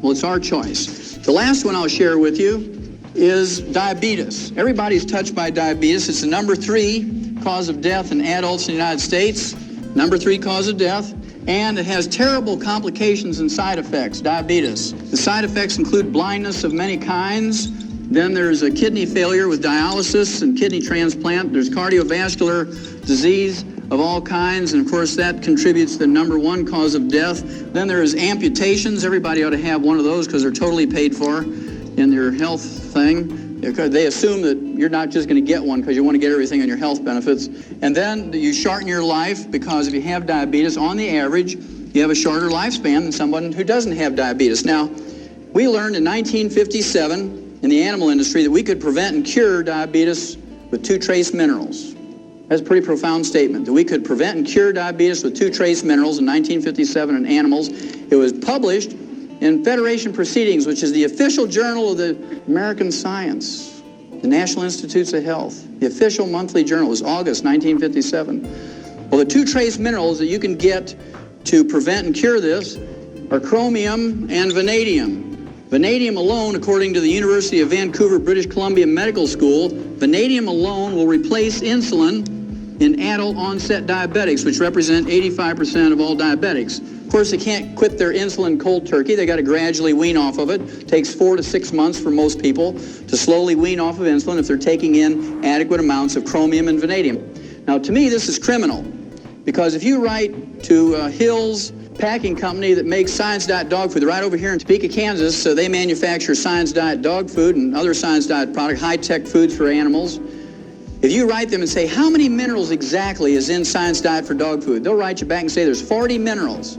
Well, it's our choice. The last one I'll share with you is diabetes. Everybody's touched by diabetes. It's the number 3 cause of death in adults in the United States. Number 3 cause of death. And it has terrible complications and side effects, diabetes. The side effects include blindness of many kinds. Then there's a kidney failure with dialysis and kidney transplant. There's cardiovascular disease of all kinds, and of course that contributes to the number 1 cause of death. Then there's amputations. Everybody ought to have one of those because they're totally paid for in their health thing. They assume that you're not just going to get one because you want to get everything on your health benefits. And then you shorten your life because if you have diabetes, on the average, you have a shorter lifespan than someone who doesn't have diabetes. Now, we learned in 1957 in the animal industry that we could prevent and cure diabetes with 2 trace minerals. That's a pretty profound statement, that we could prevent and cure diabetes with 2 trace minerals in 1957 in animals. It was published in Federation Proceedings, which is the official journal of the American Science, the National Institutes of Health. The official monthly journal was August 1957. Well, the 2 trace minerals that you can get to prevent and cure this are chromium and vanadium. Vanadium alone, according to the University of Vancouver, British Columbia Medical School, vanadium alone will replace insulin in adult onset diabetics, which represent 85% of all diabetics. Of course, they can't quit their insulin cold turkey. They got to gradually wean off of it. It takes 4 to 6 months for most people to slowly wean off of insulin if they're taking in adequate amounts of chromium and vanadium. Now, to me, this is criminal, because if you write to Hill's packing company that makes Science Diet dog food, they're right over here in Topeka, Kansas, so they manufacture Science Diet dog food and other Science Diet products, high-tech foods for animals. If you write them and say, how many minerals exactly is in Science Diet for dog food? They'll write you back and say there's 40 minerals.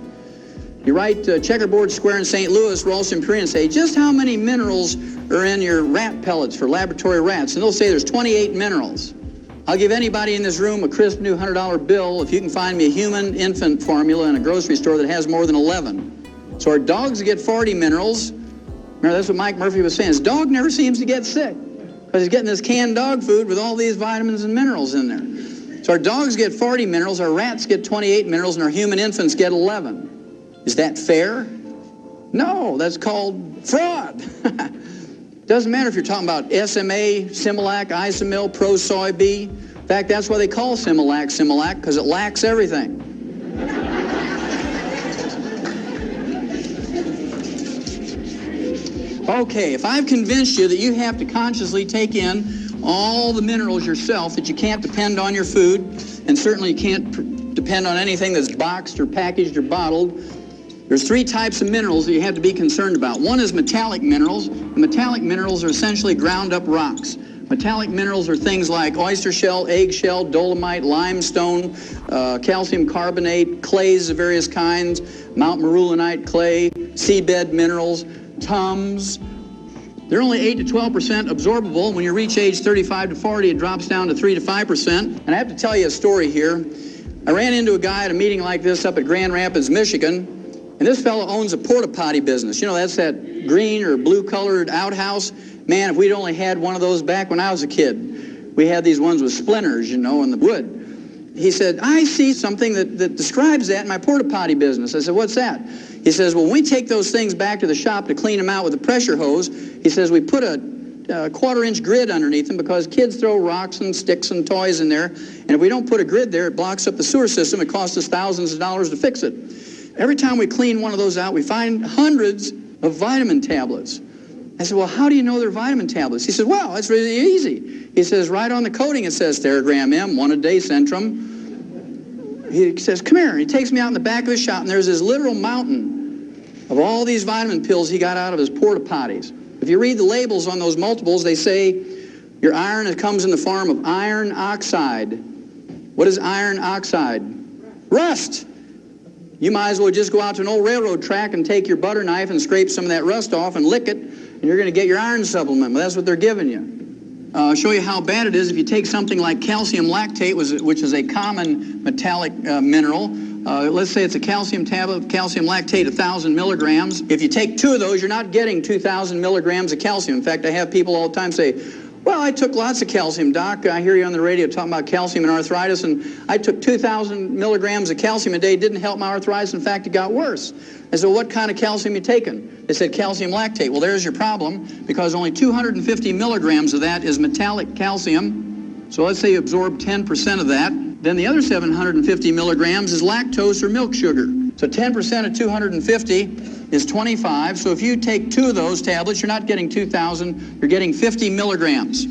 You write Checkerboard Square in St. Louis, Ralston, Purina, and say, just how many minerals are in your rat pellets for laboratory rats? And they'll say there's 28 minerals. I'll give anybody in this room a crisp new $100 bill if you can find me a human infant formula in a grocery store that has more than 11. So our dogs get 40 minerals. Remember, that's what Mike Murphy was saying. His dog never seems to get sick because he's getting this canned dog food with all these vitamins and minerals in there. So our dogs get 40 minerals, our rats get 28 minerals, and our human infants get 11. Is that fair? No, that's called fraud. Doesn't matter if you're talking about SMA, Similac, Isomil, Pro Soy B. In fact, that's why they call Similac, because it lacks everything. Okay, if I've convinced you that you have to consciously take in all the minerals yourself, that you can't depend on your food, and certainly you can't depend on anything that's boxed or packaged or bottled, there's 3 types of minerals that you have to be concerned about. One is metallic minerals. The metallic minerals are essentially ground up rocks. Metallic minerals are things like oyster shell, eggshell, dolomite, limestone, calcium carbonate, clays of various kinds, Mount Marulanite clay, seabed minerals, Tums. They're only 8 to 12% absorbable. When you reach age 35 to 40, it drops down to 3 to 5%. And I have to tell you a story here. I ran into a guy at a meeting like this up at Grand Rapids, Michigan. And this fellow owns a porta potty business. You know, that's that green or blue colored outhouse. Man, if we'd only had one of those back when I was a kid. We had these ones with splinters, you know, in the wood. He said, I see something that describes that in my porta potty business. I said, what's that? He says, well, when we take those things back to the shop to clean them out with a pressure hose, he says we put a quarter-inch grid underneath them because kids throw rocks and sticks and toys in there, and if we don't put a grid there, it blocks up the sewer system. It costs us thousands of dollars to fix it. Every time we clean one of those out, we find hundreds of vitamin tablets. I said, well, how do you know they're vitamin tablets? He said, well, it's really easy. He says, right on the coating it says Theragram M, 1 a day, Centrum. He says, come here. He takes me out in the back of his shop, and there's this literal mountain of all these vitamin pills he got out of his porta potties. If you read the labels on those multiples, they say your iron, it comes in the form of iron oxide. What is iron oxide? Rust. You might as well just go out to an old railroad track and take your butter knife and scrape some of that rust off and lick it, and you're going to get your iron supplement. Well, that's what they're giving you. I'll show you how bad it is if you take something like calcium lactate, which is a common metallic mineral. Let's say it's a calcium tablet of calcium lactate, 1,000 milligrams. If you take 2 of those, you're not getting 2,000 milligrams of calcium. In fact, I have people all the time say, well, I took lots of calcium, Doc. I hear you on the radio talking about calcium and arthritis, and I took 2,000 milligrams of calcium a day. It didn't help my arthritis. In fact, it got worse. I said, well, what kind of calcium you taking? They said calcium lactate. Well, there's your problem, because only 250 milligrams of that is metallic calcium. So let's say you absorb 10% of that. Then the other 750 milligrams is lactose or milk sugar. So 10% of 250 is 25. So if you take 2 of those tablets, you're not getting 2,000, you're getting 50 milligrams.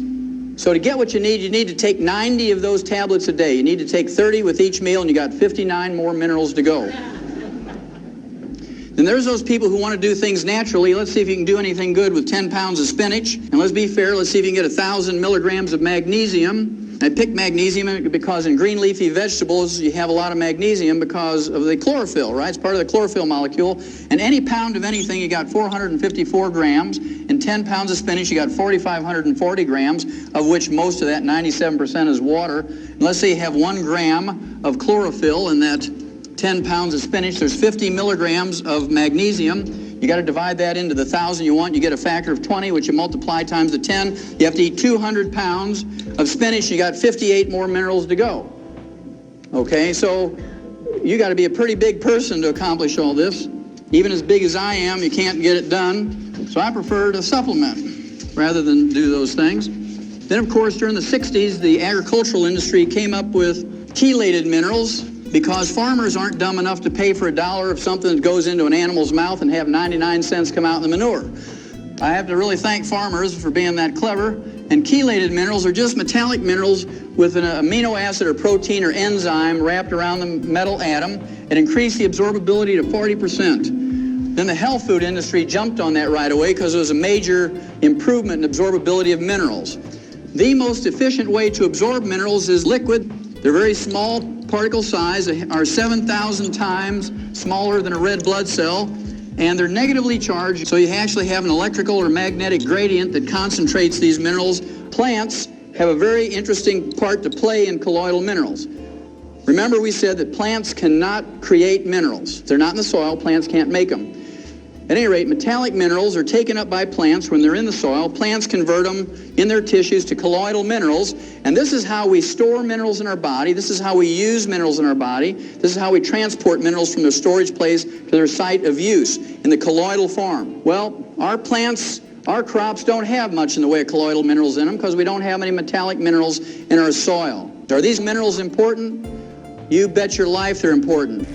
So to get what you need to take 90 of those tablets a day. You need to take 30 with each meal, and you got 59 more minerals to go. Then there's those people who want to do things naturally. Let's see if you can do anything good with 10 pounds of spinach. And let's be fair, let's see if you can get 1,000 milligrams of magnesium. I picked magnesium because in green leafy vegetables you have a lot of magnesium because of the chlorophyll, right? It's part of the chlorophyll molecule. And any pound of anything, you got 454 grams. In 10 pounds of spinach, you got 4,540 grams, of which most of that, 97%, is water. And let's say you have 1 gram of chlorophyll in that 10 pounds of spinach. There's 50 milligrams of magnesium. You got to divide that into the 1,000 you want. You get a factor of 20, which you multiply times the 10. You have to eat 200 pounds of spinach. You got 58 more minerals to go. Okay, so you got to be a pretty big person to accomplish all this. Even as big as I am, you can't get it done. So I prefer to supplement rather than do those things. Then, of course, during the 60s, the agricultural industry came up with chelated minerals, because farmers aren't dumb enough to pay for $1 of something that goes into an animal's mouth and have 99 cents come out in the manure. I have to really thank farmers for being that clever. And chelated minerals are just metallic minerals with an amino acid or protein or enzyme wrapped around the metal atom. It increased the absorbability to 40%. Then the health food industry jumped on that right away because it was a major improvement in absorbability of minerals. The most efficient way to absorb minerals is liquid. They're very small particle size, are 7,000 times smaller than a red blood cell, and they're negatively charged, so you actually have an electrical or magnetic gradient that concentrates these minerals. Plants have a very interesting part to play in colloidal minerals. Remember, we said that plants cannot create minerals. If they're not in the soil, plants can't make them. At any rate, metallic minerals are taken up by plants when they're in the soil. Plants convert them in their tissues to colloidal minerals, and this is how we store minerals in our body. This is how we use minerals in our body. This is how we transport minerals from their storage place to their site of use in the colloidal form. Well, our plants, our crops don't have much in the way of colloidal minerals in them because we don't have any metallic minerals in our soil. Are these minerals important? You bet your life they're important.